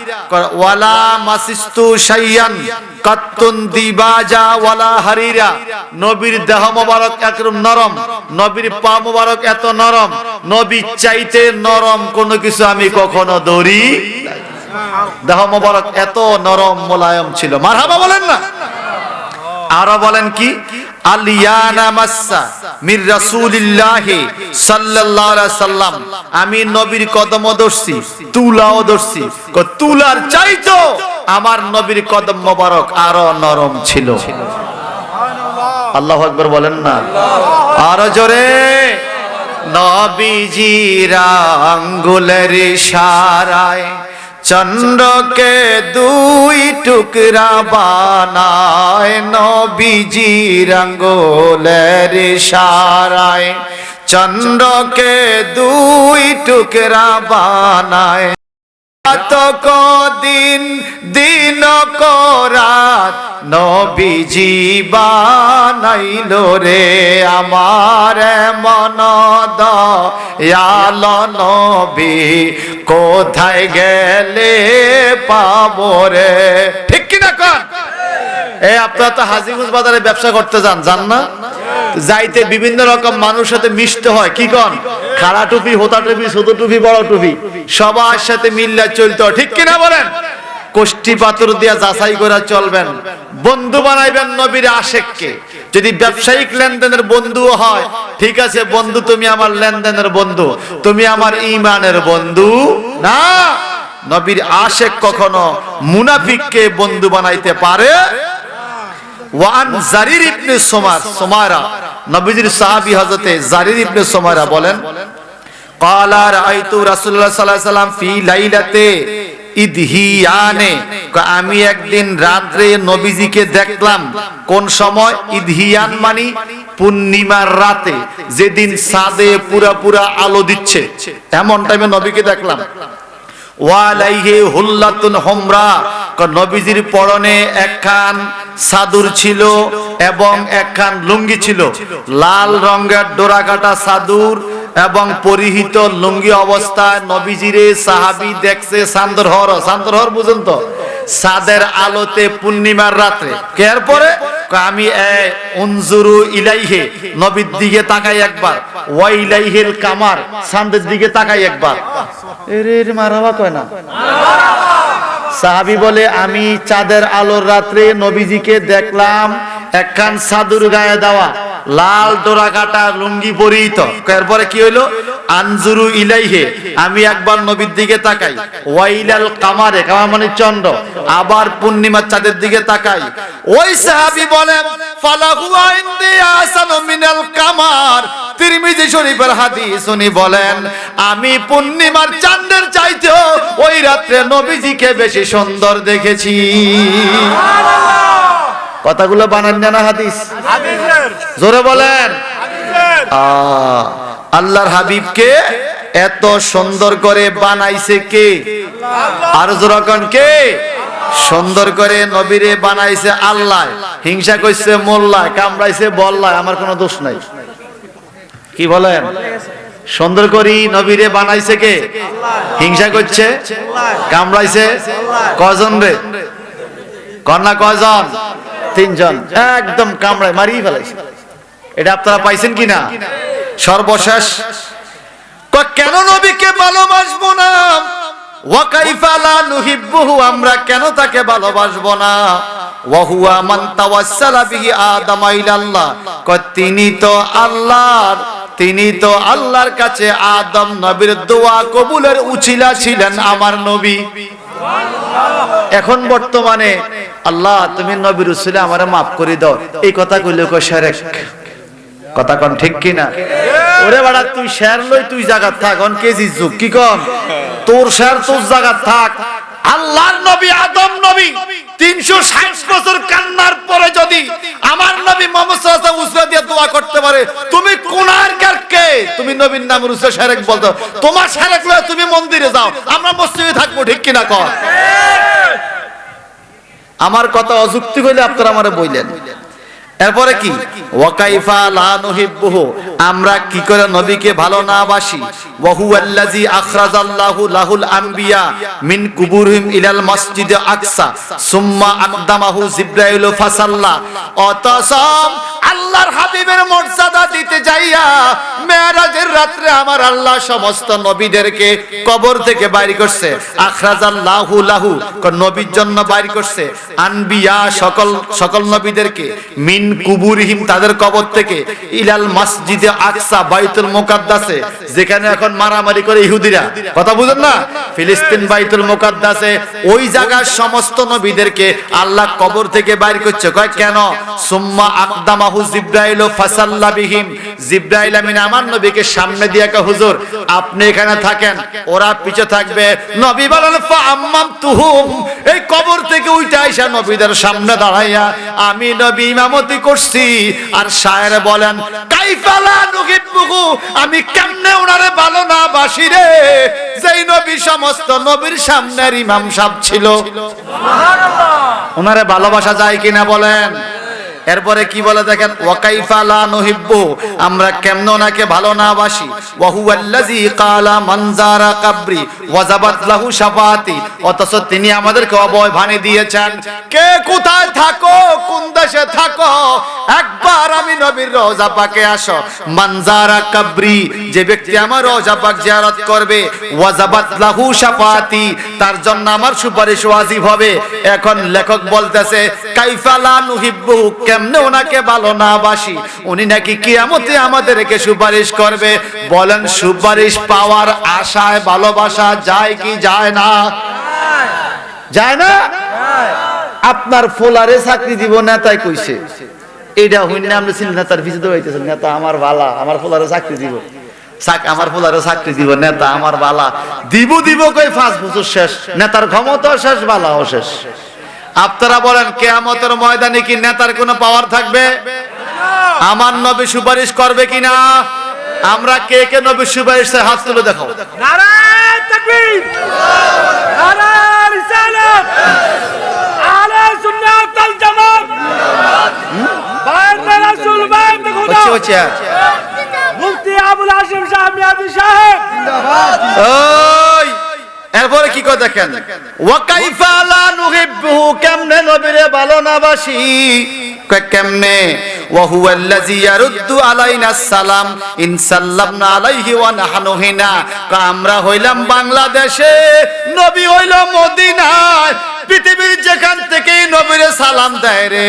ওয়ালা মাসিস্তু শাইয়ান কাত্তুন দিবাজা ওয়ালা হারিরা। নবীর দেহ মোবারক একরকম নরম, নবীর পা মোবারক এত নরম, নবী চাইতে নরম কোনো কিছু আমি কখনো ধরি। দেহ মোবারক এত নরম মোলায়েম ছিল। মারহাবা বলেন না? আরো বলেন কি, আলিয়ানা মাসসা মির রাসূলিল্লাহি সাল্লাল্লাহু আলাইহি সাল্লাম, আমি নবীর কদম ধরছি, তুলাও ধরছি, তুলার চাইতো আমার নবীর কদম মোবারক আরো নরম ছিল। আল্লাহু আকবার বলেন না? আরো জোরে। নবীজির আঙ্গুলের ইশারায় চন্দ্রকে দুই টুকরা বানায়, নবীজির আঙ্গুলের ইশারায় চন্দ্রকে দুই টুকরা বানায়। কদিন দিন রাত নবীজি বানাইলো রে আমার মন দয়াল নবী, কোথায় গেলে পাবো রে? ঠিক কিনা কন? আপনারা তো হাজীগঞ্জ বাজারে ব্যবসা করতে যান, জান না? যাইতে বিভিন্ন রকম মানুষের সাথে মিশতে হয়, কি কন? খাড়া টুপি, হোতা টুপি, ছোট টুপি, বড় টুপি, সবার সাথে মিল্লা চলতে হয়, ঠিক কিনা বলেন? কোষ্টি পাথর দিয়া যাচাই করে চলবেন। বন্ধু বানাইবেন নবীর আশেককে। যদি ব্যবসায়িক লেনদেনের বন্ধু হয়, ঠিক আছে বন্ধু, তুমি আমার লেনদেনের বন্ধু, তুমি আমার ঈমানের বন্ধু না। নবীর আশেক কখনো মুনাফিককে বন্ধু বানাইতে পারে। ওয়ান জারির ইবনে সুমারা, নবীজির সাহাবী হযরতে জারির ইবনে সুমারা বলেন, ক্বালা রাআইতু রাসূলুল্লাহ সাল্লাল্লাহু আলাইহি ওয়াসাল্লাম ফি লাইলাতে ইদহিয়ানে, আমি একদিন রাতে নবীজিকে দেখলাম। কোন সময়? ইদহিয়ান মানে পূর্ণিমার রাতে, যেদিন চাঁদে পুরা আলো দিচ্ছে, এমন টাইমে নবীকে দেখলাম। ওয়ালাইহি হুল্লাতুন হুমরা, নবীজির পরনে একখান চাদর ছিল এবং একখান লুঙ্গি ছিল, লাল রঙের ডোরাকাটা চাদর এবং পরিহিত লুঙ্গি অবস্থায় নবীজিরে সাহাবী দেখছে। সান্দরহর বুঝুন তো, চাঁদের আলোতে পূর্ণিমার রাতে। এরপরে আমি উনজুরু ইলাইহি, নবীর দিকে তাকাই একবার, ওয়া ইলাইহিল কামার, চাঁদের দিকে তাকাই একবার। এরে মারহাবা কয় না? সাহাবী বলে আমি চাঁদের আলোর রাত্রে নবীজিকে দেখলাম, একখান চাদর গায়ে দেওয়া, লাল ডোরা কাটা লুঙ্গি পরিহিত। এরপরে কি হইলো? আনজুরু ইলাইহি, আমি একবার নবীর দিকে তাকাই, ওয়াইলাল কামারে, কামার মানে চন্দ্র, আবার পূর্ণিমার চাঁদের দিকে তাকাই। ওই সাহাবী বলেন ফালাহু ইনদি আসানু মিনাল কামার, তিরমিজি শরীফের হাদিস। উনি বলেন আমি পূর্ণিমার চাঁদের চাইতেও ওই রাতে নবীজিকে বেশি সুন্দর দেখেছি। কথাগুলো বানান না হাদিস? জোরে বলেন। আল্লাহর হাবিবকে এত সুন্দর করে বানাইছে কে? আর জোরে কোন কে? সুন্দর করে নবীরে বানাইছে আল্লাহ। হিংসা কইছে মোল্লা, কামড়াইছে বল্লা, আমার কোনো দোষ নাই। কি বলেন? সুন্দর করি নবীরে বানাইছে কে? হিংসা করছে, কামড়াইছে কজন রে? কন্যা কয়জন? 3 জন। একদম কামড়ায় মারিয়ে ফেলাইছে। এটা আপনারা পাইছেন কিনা? সর্বশেষ কেন নবীকে ভালোবাসবো না? ওয়া কাইফা লা নুহিব্বুহু, আমরা কেন তাকে ভালোবাসবো না? ওয়া হুয়া মান তাওয়াসসালা বিহি আদম ইলাল্লাহ, তিনি তো আল্লাহর কাছে আদম নবীর দোয়া কবুলের উছিলা ছিলেন আমার নবী। এখন বর্তমানে আল্লাহ তুমি নবীর উছিলা আমারে maaf করে দাও, এই কথা কইলে কয় শিরক। কথা কোন ঠিক কিনা? ওরে বাড়া তুই শের লই তুই জায়গা থাক, অন কেজি যুগ কি কোন তোর শের তোর জায়গা থাক। আল্লাহর নবী আদম নবী 360 বছর কান্নার পরে যদি আমার নবী মুহাম্মদ সাল্লাল্লাহু আলাইহি ওয়াসাল্লাম উসরা দিয়ে দোয়া করতে পারে, তুমি কোনার কে? তুমি নবীর নাম রুসে শিরক বলতো। তোমার শিরক লয় তুমি মন্দিরে যাও, আমরা মসজিদে থাকবো, ঠিক কিনা কর? আমার কথা অযুক্তি হইলে আপনারা আমারে বললেন। এরপরে কি? ওয়া কাইফা লা নুহিব্বুহু, আমরা কি করে নবীকে ভালো না বাসি? ওয়া হুয়াল্লাযী আখরাজাল্লাহু লাহুল আনবিয়া মিন কুবুরহিম ইলাল মসজিদে আকসা সুম্মা আকদামাহু জিবরাইল ফাসাল্লা। অতসম আল্লাহর হাবিবের মর্যাদা দিতে যাইয়া মেরাজের রাত্রে আমার আল্লাহ সমস্ত নবীদেরকে কবর থেকে বাইর করছে। আখরাজাল্লাহু লাহু, নবীর জন্য বাইর করছে। আনবিয়া সকল নবীদেরকে মিন কুবুরহিম, তাদের কবর থেকে, ইলাল মসজিদে আকসা, বাইতুল মুকাদ্দাসে, যেখানে এখন মারামারি করে ইহুদিরা, কথা বুঝেন না, ফিলিস্তিন বাইতুল মুকাদ্দাসে, ওই জায়গার সমস্ত নবীদেরকে আল্লাহ কবর থেকে বাইর করছে। কয় কেন? সুম্মা আকদামাহু জিবরাইল ফাসাল্লা বিহিম, জিবরাইল আমিন আমার নবীকে সামনে দিয়ে কয় হুজুর আপনি এখানে থাকেন, ওরা পিছে থাকবে। নবী বলেন ফা আম্মামতুহুম, এই কবর থেকে উঠে আইসা নবীদের সামনে দাঁড়াইয়া আমি নবী ইমামতি করছি। আর শায়ের বলেন কাইফা লা নুহিব্বুহু, আমি কেমনে ওনারে ভালো না বাসি রে, যেই নবী সমস্ত নবীর সামনের ইমাম সাহেব ছিল। সুবহানাল্লাহ। ওনারে ভালোবাসা যায় কিনা বলেন? এরপরে কি বলে দেখেন, ওয়া কাইফা লা নুহিব্বু, আমরা কেমনে ওনাকে ভালো না বাসি? ওয়া হুয়াল্লাযী ক্বালা মান যারা কবরি ওয়াজাবাত লাহু শাফাআতি, অথচ তিনি আমাদেরকে অভয় বাণী দিয়েছেন, কে কোথায় থাকো, কোন দেশে থাকো, একবার আমি নবীর রওজা পাকে আসো। মান যারা কবরি, যে ব্যক্তি আমার রওজা পাক জিয়ারত করবে, ওয়াজাবাত লাহু শাফাআতি, তার জন্য আমার সুপারিশ ওয়াজিব হবে। এখন লেখক বলতেছে কাইফা লা নুহিব্বু, কেমনে ওনাকে ভালো না বাসি, উনি নাকি কিয়ামতে আমাদেরকে সুপারিশ করবে। বলেন সুপারিশ পাওয়ার আশায় ভালোবাসা যায় কি যায় না? যায় না। আপনার ফোলারে চাকরি দিব নেতাই কইছে, এইটা হইনি আপনি নেতার পিছনে দৌড়াইতেছেন, নেতা আমার ভালা, আমার ফোলারে চাকরি দিব, আমার ফোলারে চাকরি দিব, নেতা আমার ভালা, দিব কই 5 বছর শেষ, নেতার ক্ষমতা শেষ, ভালাও শেষ। আপনারা বলেন কিয়ামতের ময়দানে কি নেতার কোনো পাওয়ার থাকবে? আমার নবী সুপারিশ করবে কিনা? আমরা কে কে নবী সুপারিশে হাত তুলে দেখাও। নারায়ে তাকবীর, নারায়ে রিসালাত, আহলে সুন্নাত ওয়াল জামাত, বাইরে রাসূল, বাইরে খোদা। হচ্ছে মুফতি আবুল হাশিম সাহেব মিয়াদি সাহেব জিন্দাবাদ। ওই এরপরে কি করে দেখেন, ওয়া কাইফা লা নুহিব্বুহু, কেমনে নবীরে ভালো না বাসি? কেমনে? ওয়া হুয়াল্লাযী ইয়ারুদ্দু আলাইনাস সালাম ইন সাল্লামনা আলাইহি ওয়া নাহনু হিনা, আমরা হইলাম বাংলাদেশে, নবী হইল মদিনায়, পৃথিবীর যেখান থেকে নবীরে সালাম দেয় রে,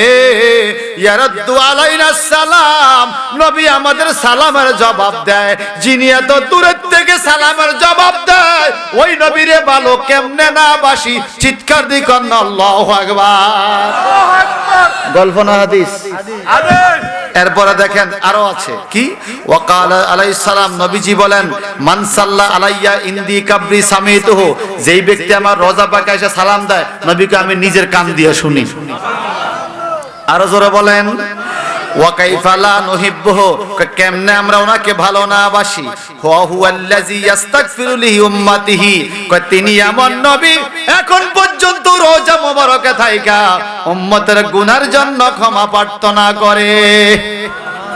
ইয়ারুদ্দু আলাইনাস সালাম, নবী আমাদের সালামের জবাব দেয়। যিনি এত দূরের থেকে সালামের জবাব দেয়, ওই নবীরে ভালো কেমনে না বাসি? চিৎকার দি করেন আল্লাহু আকবার। গল্প না হাদিস? এরপরে দেখেন আরো আছে কি, ওয়াকালা আলাইহিস সালাম, নবীজি বলেন মান সাল্লা আলাইয়া ইনদি কাবরি সামিতুহু, যেই ব্যক্তি আমার রওজা পাকে এসে সালাম দেয়, নবীকে আমি নিজের কান দিয়ে শুনি। আরো জোরে বলেন ওয়া কাইফা লা নুহিব্বুহু, কেমনে আমরা ওনাকে ভালো না বাসি? ওয়া হুয়াল্লাযী ইস্তাগফিরু লিহি উম্মাতিহি, তিনি এমন নবী এখন পর্যন্ত রওজা মোবারকে থাইকা উম্মতের গুনার জন্য ক্ষমা প্রার্থনা করে।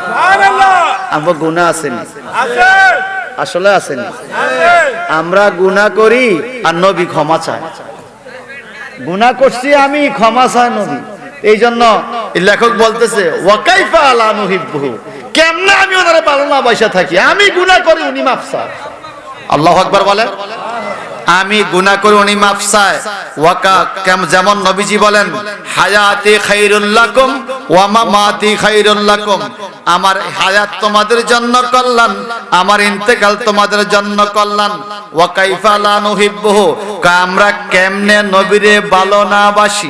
সুবহানাল্লাহ। আমরা গুনাহ আছেন, আছে, আসলে আছেন, আছে। আমরা গুনাহ করি আর নবী ক্ষমা চায়। গুনাহ করছি আমি, ক্ষমা চায় নবী। এই জন্য লেখক বলতেছে ওয়াকাইফা লা নুহিব্বুহু, কেমনে আমি ওনারে ভালো না বাসা থাকি, আমি গুনাহ করি উনি মাফ চায়। আল্লাহু আকবার বলেন। আমি গুনাহ করি উনি মাফ চায়। যেমন নবীজি বলেন হায়াতি খায়রুল লাকুম ওয়া মামাতি খায়রুল লাকুম, আমার হায়াত তোমাদের জন্য কল্যাণ, আমার ইন্তেকাল তোমাদের জন্য কল্যাণ। ওয়া কাইফা লা নুহিব্বুহু, আমরা কেমনে নবীরে ভালো না বাসি,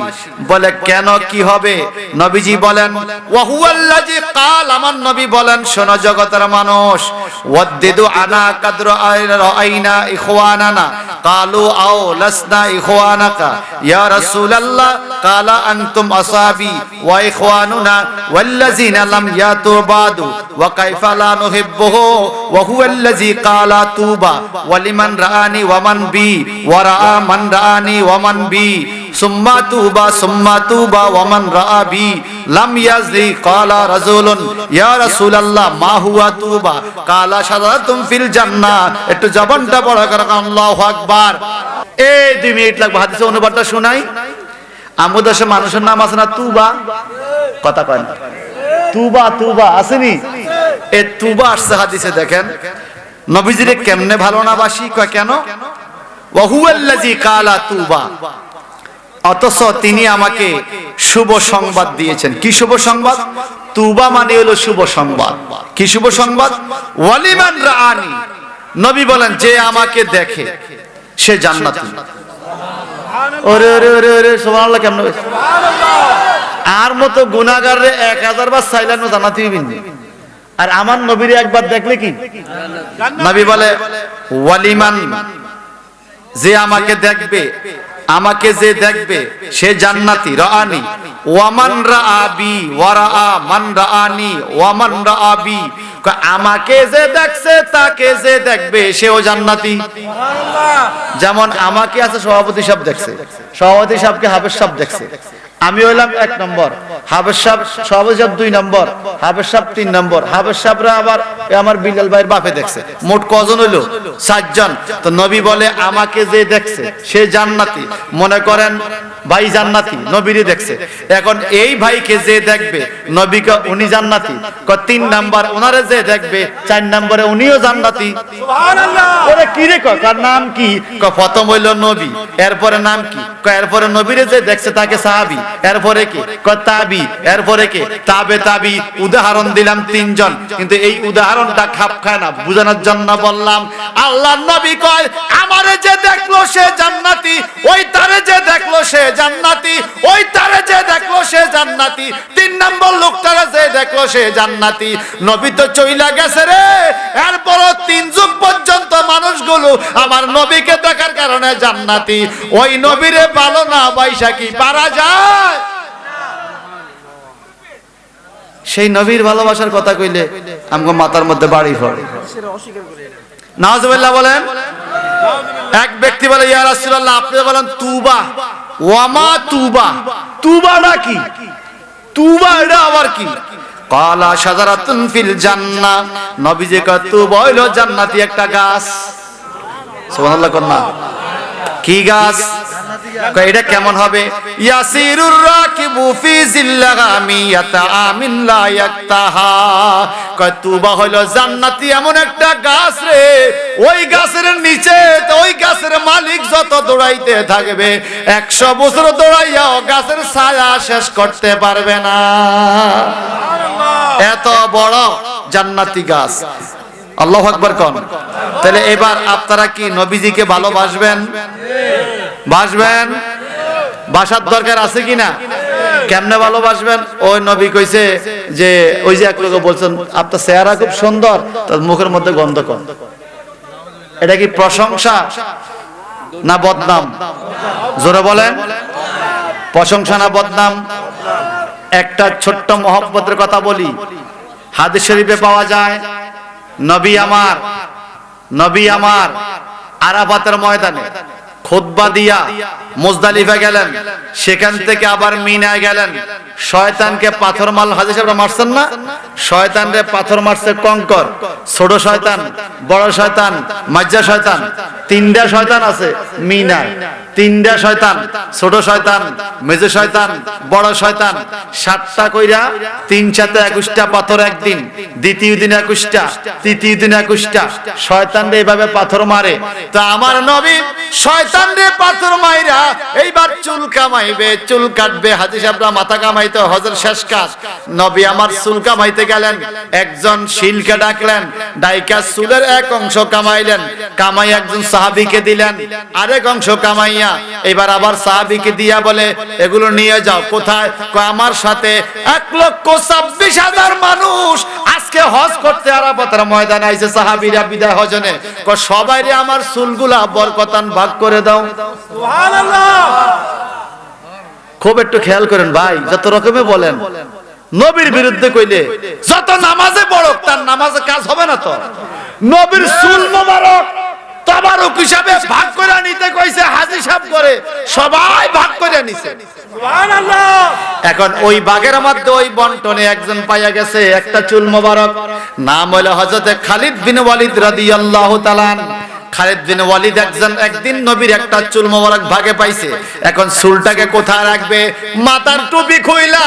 বলে কেন কি হবে? নবীজি বলেন ওয়া হুয়াল্লাযী ক্বাল, আমার নবী বলেন শোনো জগতের মানুষ, ওয়াদ্দিদু আনা কাদরা রাআইনা ইখওয়ানানা কালু আও লাসনা ইখওয়ানাকা ইয়া রাসূলুল্লাহ কালা আনতুম আসহাবি ওয়া ইখওয়ানুনা ওয়াল্লাযিনা লাম ইয়াতু বাদু ওয়া কাইফা লা নুহিব্বুহু ওয়া হুয়াল্লাযী কালা তুবা ওয়া লিমান রাআনি ওয়া মান বি ওয়া রাআ মান রাআনি ওয়া মান বি সুম্মা তুবা ওয়া মান রাআ বি লাম ইয়াজি কালা রাজুলুন ইয়া রাসূলুল্লাহ মা হুয়া তুবা কালা শাজারাতুম ফিল জান্নাহ। একটু জবানটা বড় করে আল্লাহু আকবার। এই 2 মিনিট লাগবে হাদিসের অনুবাদটা শোনাই। আমাদের দেশে মানুষের নাম আছে না তুবা, কথা কয় না, তুবা আসেনি? এই তুবা আসছে হাদিসে। দেখেন নবীজিরে কেমনে ভালো না বাসি, কয় কেন ওয়া হুয়াল্লাযী কালা তুবা, অথচ তিনি আমাকে শুভ সংবাদ দিয়েছেন। কি শুভ সংবাদ? তুবা মানে হলো শুভ সংবাদ। কি শুভ সংবাদ? ওয়ালিমান রাআনি, নবী বলেন যে আমাকে দেখে সে জান্নাতি। ওরে ওরে ওরে ওরে সুবহানাল্লাহ, কেমন আর মতো গুনাহগাররে 1000 বার চাইলেন জান্নাতি হইবেন, আর আমার নবীরে একবার দেখলে কি নবী বলে ওয়ালিমান, যে আমাকে দেখবে, আমাকে যে দেখবে সে জান্নাতি। রাআনি ওয়ামান রাআবি ওয়া রাআ মান রাআনি ওয়ামান রাআবি, আমাকে যে দেখছে তাকে যে দেখবে সেও জান্নাতি। যেমন আমাকে আছে সভাপতি সাহেব দেখছে, সভাপতি সাহেবকে হাফেজ সাহেব দেখছে, আমি হইলাম 1 নম্বর, হাফেজ সাহেব সভাপতি সাহেব 2 নম্বর, হাফেজ সাহেব 3 নম্বর, হাফেজ সাহেবরা আবার আমার বিলাল ভাইয়ের বাপে দেখছে। মোট কজন হইলো? 4 জন। তো নবী বলে আমাকে যে দেখছে সে জান্নাতি। মনে করেন ভাই জান্নাতি, নবীরে দেখছে, এখন এই ভাইকে যে দেখবে নবীকে উনি জান্নাতি। 3 নাম্বার ওনারে যে দেখবে 4 নম্বরে উনিও জান্নাতি। সুবহানাল্লাহ। ওরে কি রে, কার নাম কি? প্রথম হইল নবী, এরপরে নাম কি? এরপরে নবীরে যে দেখছে তাকে সাহাবী, এরপরে কি? তাবি, এরপরে কি? তাবি। উদাহরণ দিলাম 3 জন, কিন্তু এই উদাহরণটা খাপ খায় না, বুঝানোর জন্য বললাম। আল্লাহর নবী কয় আমারে যে দেখলো সে জান্নাতি, ওই তারে যে দেখলো সে জান্নাতি, ওই তারে যে দেখলো সে জান্নাতি, 3 নম্বর লোকটারে যে দেখলো সে জান্নাতি। নবী তো চইলা গেছে রে, এরপর 3 যুগ পর্যন্ত মানুষগুলো আমার নবীকে দেখার কারণে জান্নাতি। ওই নবীরে ভালো না বাইসা কি পারা যায়? সেই নবীর ভালোবাসার কথা কইলে আমগো মাথার মধ্যে বাড়ি পড়ে। নাউজুবিল্লাহ বলেন। এক ব্যক্তি বলে ইয়া রাসূলুল্লাহ আপনি বলেন তুবা, ওয়ামা তুবা, তুবাটা কি? তুবা এটা আবার কি? কালা শাজারাতুন ফিল জান্নাহ, নবীজি কয় তুবা হইলো জান্নাতি একটা গাছ। সুবহানাল্লাহ কন্না, কি গাছ? এটা কেমন হবে? ইয়াসিরুর রাকিবু ফি জিল্লাগামি ইয়াতাআমিন লা ইয়াক্তাহা, কয় তুবা হলো জান্নাতি এমন একটা গাছ রে, ওই গাছের নিচে ওই গাছের মালিক যত দৌড়াইতে থাকবে 100 বছর দৌড়াইয়াও গাছের ছায়া শেষ করতে পারবে না। এত বড় জান্নাতি গাছ। আল্লাহু আকবার কোন। তাহলে এবার আপনারা কি নবীজিকে ভালোবাসবেন? বাসবেন? বাসার দরকার আছে কিনা? কেমনে ভালোবাসবেন? ওই নবী কইছে যে ওই যে এক লোক বলছেন আপনার চেহারা খুব সুন্দর, তার মুখের মধ্যে গন্ধ কম। এটা কি প্রশংসা না বদনাম? জোরে বলেন, প্রশংসা না বদনাম? একটা ছোট্ট মহব্বতের কথা বলি, হাদিস শরীফে পাওয়া যায় নবী আমার আরাফাতের ময়দানে খুতবা দিয়া মুজদালিফা গেলেন, সেখান থেকে আবার মিনায় গেলেন, শয়তানকে পাথর মাল হাজি সাহেবরা মারছেন না? শয়তানরে পাথর মারছে কঙ্কর, ছোট শয়তান, বড় শয়তান, মাজ্জা শয়তান, তিনটা শয়তান আছে মিনায়, তিনটা শয়তান, ছোট শয়তান, মেজো শয়তান, বড় শয়তান, 7টা কইরা 3 সাথে 21টা পাথর একদিন, দ্বিতীয় দিন 21টা, তৃতীয় দিন 21টা শয়তানরে এইভাবে পাথর মারে। তো আমার নবী শয়তানরে পাথর মাইরা এইবার চুল কামাইবে, চুল কাটবে। হাজী সাহেবরা মাথা কামাইতে হজের শেষ কাজ। নবী আমার চুল কামাইতে গেলেন, একজন শিলকে ডাকলেন, ডাইকা চুলের এক অংশ কামাইলেন, কামাই একজন সাহাবীকে দিলেন, আরেক অংশ কামাইয়া এবার আবার সাহাবীকে দিয়া বলে এগুলো নিয়ে যাও। কোথায়? আমার সাথে 1,26,000 মানুষ আজকে হজ করতে আরাফাতের ময়দানে আইছে। সাহাবীরা বিদায় হজনে সবাইরে আমার চুলগুলা বরকতান ভাগ করে দাও। সুবহানাল্লাহ। খুব একটু খেয়াল করেন ভাই, যত রকমে বলেন নবীর বিরুদ্ধে কইলে যত নামাজে বড় তার নামাজে কাজ হবে না। তো নবীর চুল মোবারক তাবারুক হিসাবে ভাগ করে নিতে কইছে হাজী সাহেব, করে সবাই ভাগ করে নিছে। সুবহানাল্লাহ। এখন ওই বাগের মধ্যে ওই বন্টনে একজন পাইয়া গেছে একটা চুল মোবারক, নাম হলো হযরতে খালিদ বিন ওয়ালিদ রাদিয়াল্লাহু তাআলা। খালিদ বিন ওয়ালিদ একদিন নবীর একটা চুল মোবারক ভাগে পাইছে। এখন চুলটাকে কোথায় রাখবে? মাথার টুপি খুইলা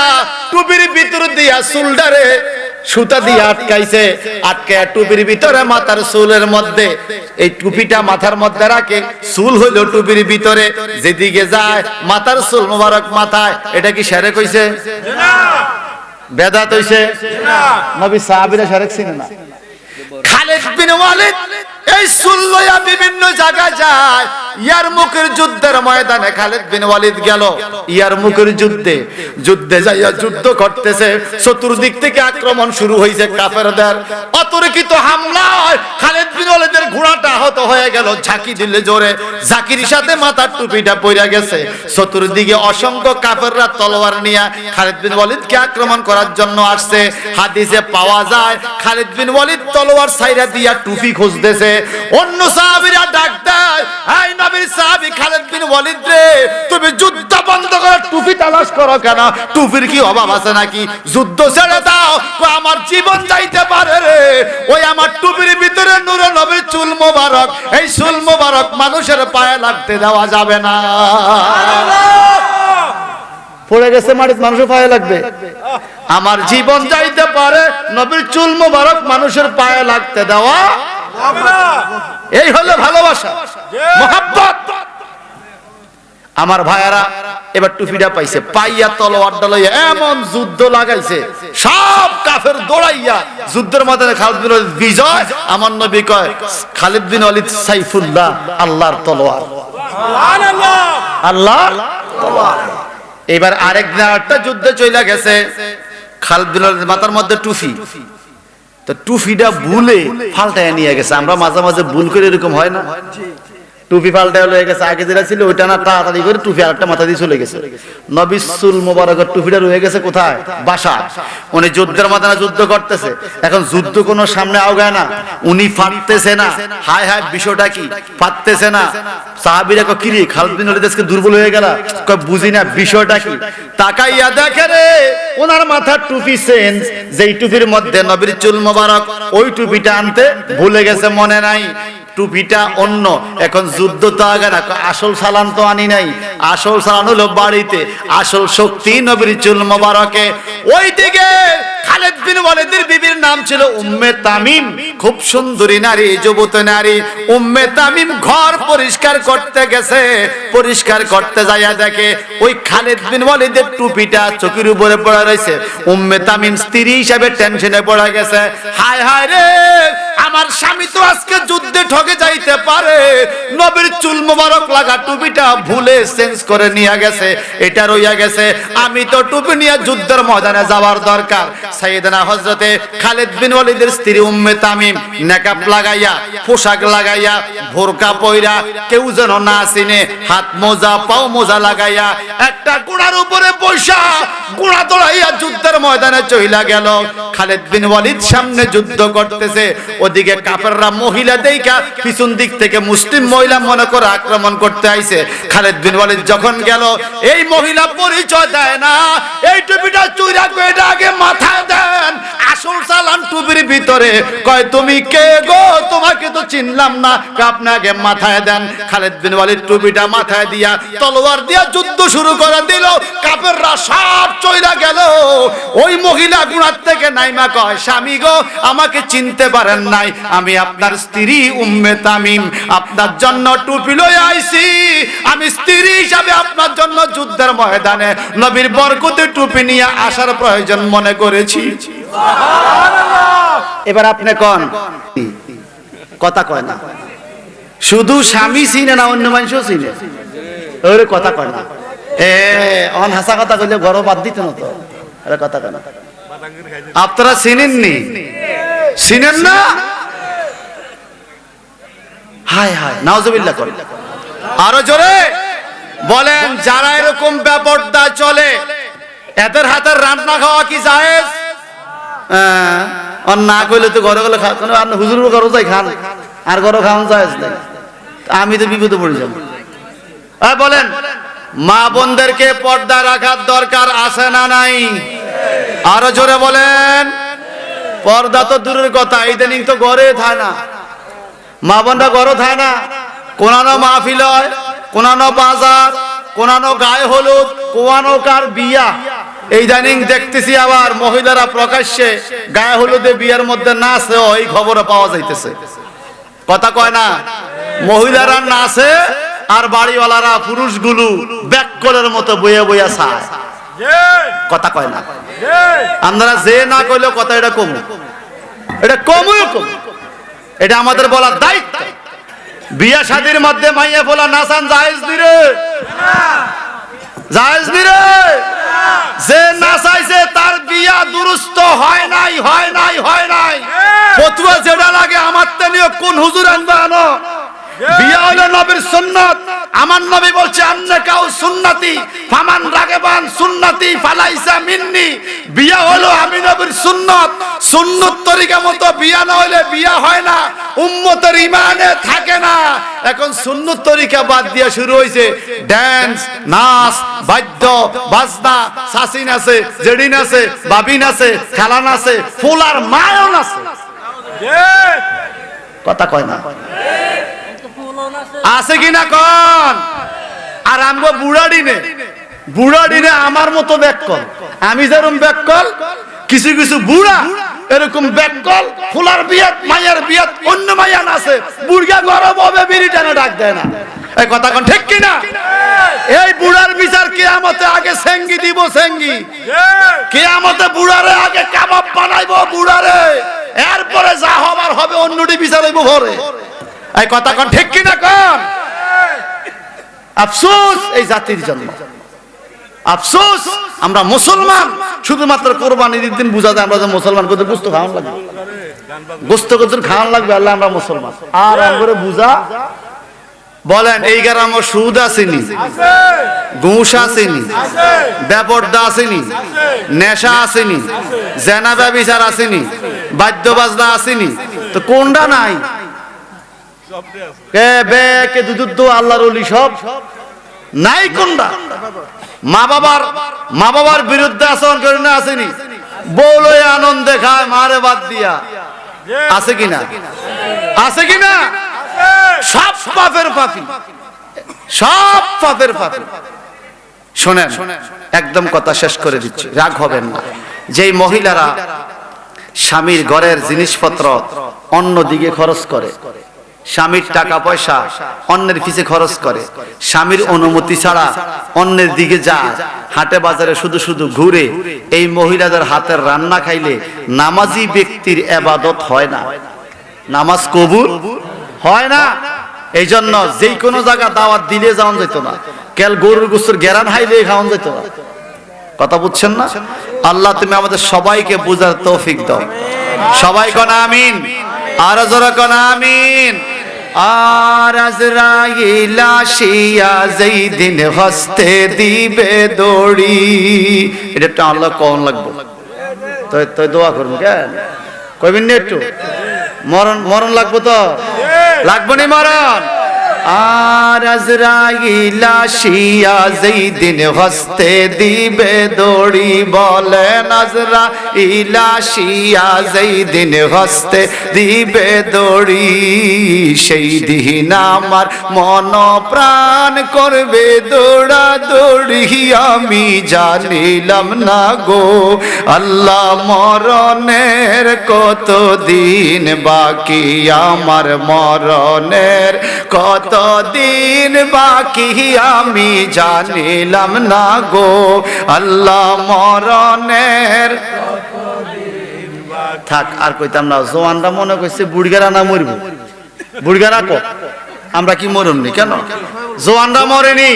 টুপির ভিতর দিয়া চুলটারে সুতা দিয়ে আটকাইছে, আটকে টুপির ভিতরে মাথার চুলের মধ্যে এই টুপিটা মাথার মধ্যে রাখে, চুল হইল টুপির ভিতরে, যেদিকে যায় মাথার চুল মোবারক মাথায়। এটা কি শিরক হইছে? না। বেদাত হইছে? না। নবী সাহাবীরা শিরক ছিলেন না। খালিদ বিন ওয়ালিদ এই চুল লইয়া বিভিন্ন জায়গায় যায়। ইয়ারমুকের যুদ্ধের ময়দানে খালিদ বিন ওয়ালিদ গেল। ইয়ারমুকের যুদ্ধে যাইয়া যুদ্ধ করতেছে, চতুর্দিক থেকে আক্রমণ শুরু হয়েছে কাফেরদের। অতর্কিত হামলায় খালিদ বিন ওয়ালিদের ঘোড়াটা আহত হয়ে গেল, ঝাঁকি দিলে জোরে, ঝাঁকির সাথে মাথার টুপিটা পইরা গেছে। চতুর্দিকে অসংখ্য কাফেররা তলোয়ার নিয়ে খালিদ বিন ওয়ালিদকে আক্রমণ করার জন্য আসছে। হাদিসে পাওয়া যায় খালিদ বিন ওয়ালিদ তলোয়ার ছাইরা দিয়া টুপি খুঁজতেছে। অন্য সাহাবীরা ডাক দেয়, এই নবীর সাহাবী খালিদ বিন ওয়ালিদ রে, তুমি যুদ্ধ বন্ধ করে টুপি তালাশ করো কেন? টুপির কি অভাব আছে নাকি? যুদ্ধ ছেড়ে দাও, আমার জীবন যাইতে পারে রে। ওই আমার টুপির ভিতরে নূরে নবীর চুল মোবারক, এই চুল মোবারক মানুষের পায়ে লাগতে দেওয়া যাবে না। পড়ে গেছে মাটিতে, মানুষের পায়ে লাগবে। আমার জীবন যাইতে পারে, নবীর চুল মোবারক মানুষের পায়ে লাগতে দেওয়া। এই হলো ভালোবাসা, মহব্বত। আমার ভাইয়ারা এবার টুপিটা পাইছে, পাইয়া তলোয়ারটা লইয়া এমন যুদ্ধ লাগাইছে, সব কাফের দৌড়াইয়া যুদ্ধের মধ্যে খালিদ বিন ওয়ালিদ বিজয়। আমার নবী কয় খালিদ বিন ওয়ালিদ সাইফুল্লাহ, আল্লাহর তলোয়ার। সুবহানাল্লাহ। আল্লাহর তলোয়ার। এবার আরেকদিন আরেকটা যুদ্ধে চলে গেছে। খালিদ বিন ওয়ালিদ মাথার মধ্যে টুপি, তো টুপিটা ভুলে ফালটায় নিয়ে গেছে। আমরা মাঝে মাঝে ভুল করে, এরকম হয় না? টুপি পাল্টায় লয়ে গেছে, আগে যেটা ছিল ওইটা না, তাড়াতাড়ি করে টুপি আরেকটা মাথা দিয়ে চলে গেছে। নবী চুল মোবারকের টুপিটা রয়ে গেছে কোথায়? বাসা। উনি যুদ্ধের ময়দানে যুদ্ধ করতেছে। এখন যুদ্ধ কোনো সামনে আগায় না, উনি ফাটতেছে না। হায় হায়, বিষয়টা কি? ফাটতেছে না। সাহাবীরা কয় কি রে, খালিদ বিন ওয়ালিদ আজকে দুর্বল হয়ে গেল? কয় বুঝি না, বিষয়টা কি? তাকাইয়া দেখে রে, ওনার মাথার টুপি চেঞ্জ, যেই টুপির মধ্যে নবীর চুল মোবারক, ওই টুপিটা আনতে ভুলে গেছে, মনে নাই। টুপিটা অন্য। এখন যুদ্ধ তো আগে না, আসল সালান তো আনি নাই। আসল সালান হলো বাড়িতে, আসল শক্তি নবীর চুল মোবারকে। ওইদিকে খালিদ বিন ওয়ালিদের বিবির নাম ছিল উম্মে তামিম, খুব সুন্দরী নারী, যুবতী নারী। উম্মে তামিম ঘর পরিষ্কার করতে গেছে, পরিষ্কার করতে যাইয়া দেখে ওই খালিদ বিন ওয়ালিদের টুপিটা চোখের উপরে পড়ে রয়েছে। উম্মে তামিম স্ত্রী হিসেবে টেনশনে পড়ে গেছে। হায় হায় রে, আমার স্বামী তো আজকে যুদ্ধে ঠকে যাইতে পারে, নবীর চুল মোবারক লাগা টুপিটা ভুলে চেঞ্জ করে নিয়ে গেছে, এটা রইয়া গেছে। আমি তো টুপি নিয়ে যুদ্ধের ময়দানে যাওয়ার দরকার। সাইয়েদনা হযরতে খালিদ বিন ওয়ালিদের স্ত্রী উম্মে তামিম নেকাব লাগাইয়া, পোশাক লাগাইয়া, বোরকা পয়রা, কেউ যেন না চিনে, হাত মোজা পাও মোজা লাগাইয়া একটা ঘোড়ার উপরে বসা ঘোড়া দৌড়াইয়া যুদ্ধের ময়দানে চইলা গেল। খালিদ বিন ওয়ালিদ সামনে যুদ্ধ করতেছে, ওদিকে কাফেররা মহিলা দেইখা পিছন দিক থেকে মুসলিম মহিলা মনে করে আক্রমণ করতে আইছে। খালিদ বিন ওয়ালিদ যখন গেল, এই মহিলা পরিচয় দেয় না, এই টুপিটা চুইরা কই এটা আগে মাথায় দেন। আসল সালাম টুপির ভিতরে, কয় তুমি কে গো, তোমাকে তো চিনলাম না, আপনি আগে মাথায় দেন। খালিদ বিন ওয়ালিদ টুপিটা মাথায় দিয়া তলোয়ার দিয়া যুদ্ধ শুরু করে দিল। কাফেররা সব চইরা গেল। ওই মহিলা গুনার থেকে নাইমা কয়, স্বামী গো, আমাকে চিনতে পারেন নাই, আমি আপনার স্ত্রী উম্মে তামিম, আপনার জন্য টুপি লয়ে আইছি। আমি স্ত্রী হিসাবে আপনার জন্য যুদ্ধের ময়দানে নবীর বরকতে টুপি নিয়ে আসার প্রয়োজন মনে করেছি। এবার আপনি কোন কথা কয় না, শুধু স্বামী চিনে না, অন্য মানুষও চিনে, ওর কথা কয় না। অন হাসা কথা কইলে গরম বাদ দিত না তো, আরে কথা কয় না। আপনারা চিনেননি, চিনেন না? হায় হায়, নাউজুবিল্লাহ করেন। আরো জোরে বলেন, যারা এরকম ব্যাপারটা চলে, এদের হাতের রান্না খাওয়া কি জায়েজ? আর না কইলে তো ঘরে গেলে খান, হুজুর ঘরে যাই খান, আর ঘরে খাওয়ান জায়েজ নাই। আমি তো বিপদে পড়ে যাব। বলেন, মা বোনদেরকে পর্দা রাখার দরকার আছে না নাই? আরো জোরে বলেন। পর্দা তো দূরের কথা, ইদানিং তো ঘরে থাকে না, মা বোনরা ঘরে থাকে না। কোনানো মাহফিল হয়, কোনানো বাজার, কোনানো গায়ে হলুদ, কোয়ানো কার বিয়া। ইদানিং দেখতেছি আবার মহিলারা প্রকাশ্যে গায়ে হলুদে বিয়ের মধ্যে নাচে, এই খবরে পাওয়া যাইতেছে। কথা কয় না, মহিলারা নাচে আর বাড়িওয়ালারা পুরুষগুলো ব্যাককলের মতো বইয়া বইয়া চায়। কথা কয় না, আপনারা যে না কইলেও কথা, এটা কম, এটা কম, এটা আমাদের বলার দায়িত্ব। বিয়া শাদীর মধ্যে মাইয়া বলা নাচান জায়েজ দিরে, জায়েজ দিরে। যে নাচাইছে তার বিয়া দুরুস্ত হয় নাই, হয় নাই, হয় নাই। ফতোয়া যেটা লাগে আমার তেনিও কোন হুজুর আনবা আনো। বিয়া হলো নবীর সুন্নাত। আমার নবী বলছে, আন্নাকাউ সুন্নতি ফামান রাগিবান সুন্নতি ফালাইসা মিন্নি। বিয়া হলো আমি নবীর সুন্নাত। সুন্নত তরিকা মতো বিয়া না হলে বিয়া হয় না, উম্মতের ঈমানে থাকে না। এখন সুন্নত তরিকা বাদ দিয়া শুরু হইছে ডান্স, নাচ, বাদ্য বাজনা, সাসিন আছে, জেডিন আছে, বাবিন আছে, খেলান আছে, ফুলার মায়ন আছে। কথা কয় না, আছে কিনা কোন? আর আমগো বুড়া ডিনে আমার মতো ব্যাককল, আমি যেরকম ব্যাককল, কিছু কিছু বুড়া এরকম ব্যাককল, ফুলার বিয়াত, মায়ের বিয়াত, অন্য মায়ান আছে, বুড়গা গরম হবে, বিড়ি টানে ডাক দেয় না। এই কথা কোন ঠিক কিনা? এই বুড়ার বিচার কিয়ামতে আগে সেঙ্গি দিব, সেঙ্গি কিয়ামতে বুড়ারে আগে কাবাব বানাইবো বুড়ারে, এরপরে যা হবার হবে অন্যটি বিচার হইব ঘরে। এই কথা কোন ঠিক কিনা কোন? আফসোস এই জাতির জন্য, আফসোস আমরা মুসলমান। শুধুমাত্র কোরবানির দিন বুঝা যায় আমরা যে মুসলমান, কত গোস্ত খাওয়ান লাগবে, গোস্ত কত খাওয়ান লাগবে, আল্লাহ আমরা মুসলমান। আর আমরা বুঝা বলেন, এই গ্রামে সুদ আসেনি, ঘুষ আসেনি, বেপরদা আসেনি, নেশা আসেনি, জেনা ব্যভিচার আসেনি, বাদ্য বাজনা আসেনি, তো কোনটা নাই? কে বে কে দুধ আল্লাহর ওলি সব নাই কোনটা? মা বাবার বিরুদ্ধে আচরণ করে না আসেনি, বউলই আনন্দে খায় মারে বাদ দিয়া, আছে কিনা? আছে কিনা? সব পাপের পাপী, সব পাপের পাপী। শোনেন, একদম কথা শেষ করে দিচ্ছি, রাগ হবেন না। যেই মহিলারা স্বামীর ঘরের জিনিসপত্র অন্য দিকে খরচ করে, স্বামীর টাকা পয়সা অন্যের পিছে খরচ করে, স্বামীর অনুমতি ছাড়া অন্যের দিকে যায়, হাটে বাজারে শুধু শুধু ঘুরে, এই মহিলাদের হাতের রান্না খাইলে নামাজি ব্যক্তির ইবাদত হয় না, নামাজ কবুল হয় না। এই জন্য যে কোনো জায়গা দাওয়াত দিলে যাওয়া যেত না, কেল গরুর গোশতের গেরান হাইলে খাওয়া যেত না। কথা বুঝছেন না? আল্লাহ তুমি আমাদের সবাইকে বুঝার তৌফিক দাও। সবাই কোন আমিন, আর জোরে কোন আমিন। আর আজরাইল আসিয়া যেই দিন হস্তে দিবে দড়ি, এটা একটা আল্লাহ কোন লাগবে, তো দোয়া করবো কেন কইবেন না একটু? মরণ মরণ লাগবো তো, লাগবো নি মরণ। আর আজরাইল আসিয়া যেই দিন হস্তে দিবে দড়ি, বলেন আজরাইল আসিয়া যেই দিন হস্তে দিবে দড়ি, সেই দিন আমার মন প্রাণ করবে দৌড়া দৌড়ি, আমি জানিলাম না গো আল্লাহ মরণের কত দিন বাকি, আমার মরণের কত দিন বাকি, আমি জানিলাম না গো আল্লাহ মরণের। থাক আর কইতাম না, জোয়ানরা মনে করছে বুড়িগারা না মরব, বুড়িগারা কো আমরা কি মরমনি কেন? জোয়ানরা মরেনি,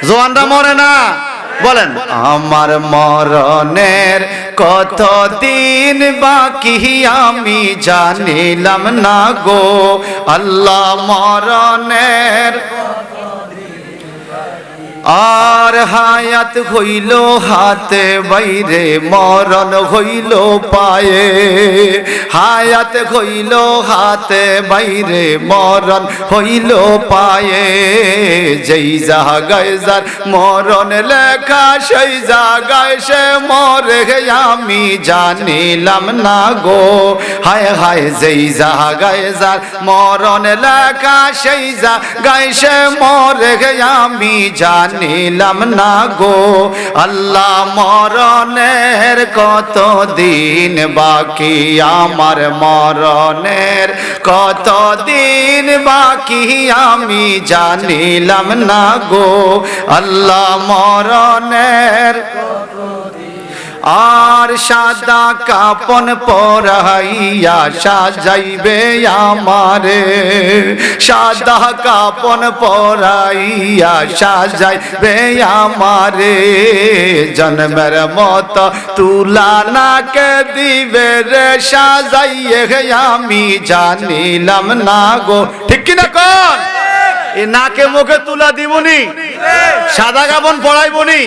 জোয়ানরা মরে না। বলেন আমার মরণের কত দিন বাকি, আমি জানিলাম না গো আল্লাহ মরণের। আর হায়াত হইল হাতে বাইরে, মরণ হইল পায়ে, হায়াত হইল হাতে বাইরে, মরণ হইল পায়ে, যেই জায়গায় যার মরণ লেখা সেই জায়গায় সে মরে, আমি জানিলাম না গো হায় হায়, যেই জায়গায় যার মরণ লেখা সেই জায়গায় সে মরে, আমি জানিলাম না গো আল্লাহ মরণের কত দিন বাকি, আমার মরণের কত দিন বাকি, আমি জানিলাম না গো আল্লাহ মরণের। আর সাদা কাপন পরাইয়া সাজাইবে আমারে, সাদা কাপন পরাইয়া সাজাইবে আমারে, জন্মের মতো তুলানাকে দিবে রে সাজাইয়ে, আমি জানিলাম না গো। ঠিক কিনা কোন? এ নাকে মুখে তুলা দিবনি, সাদা কাপন পরাইবনি,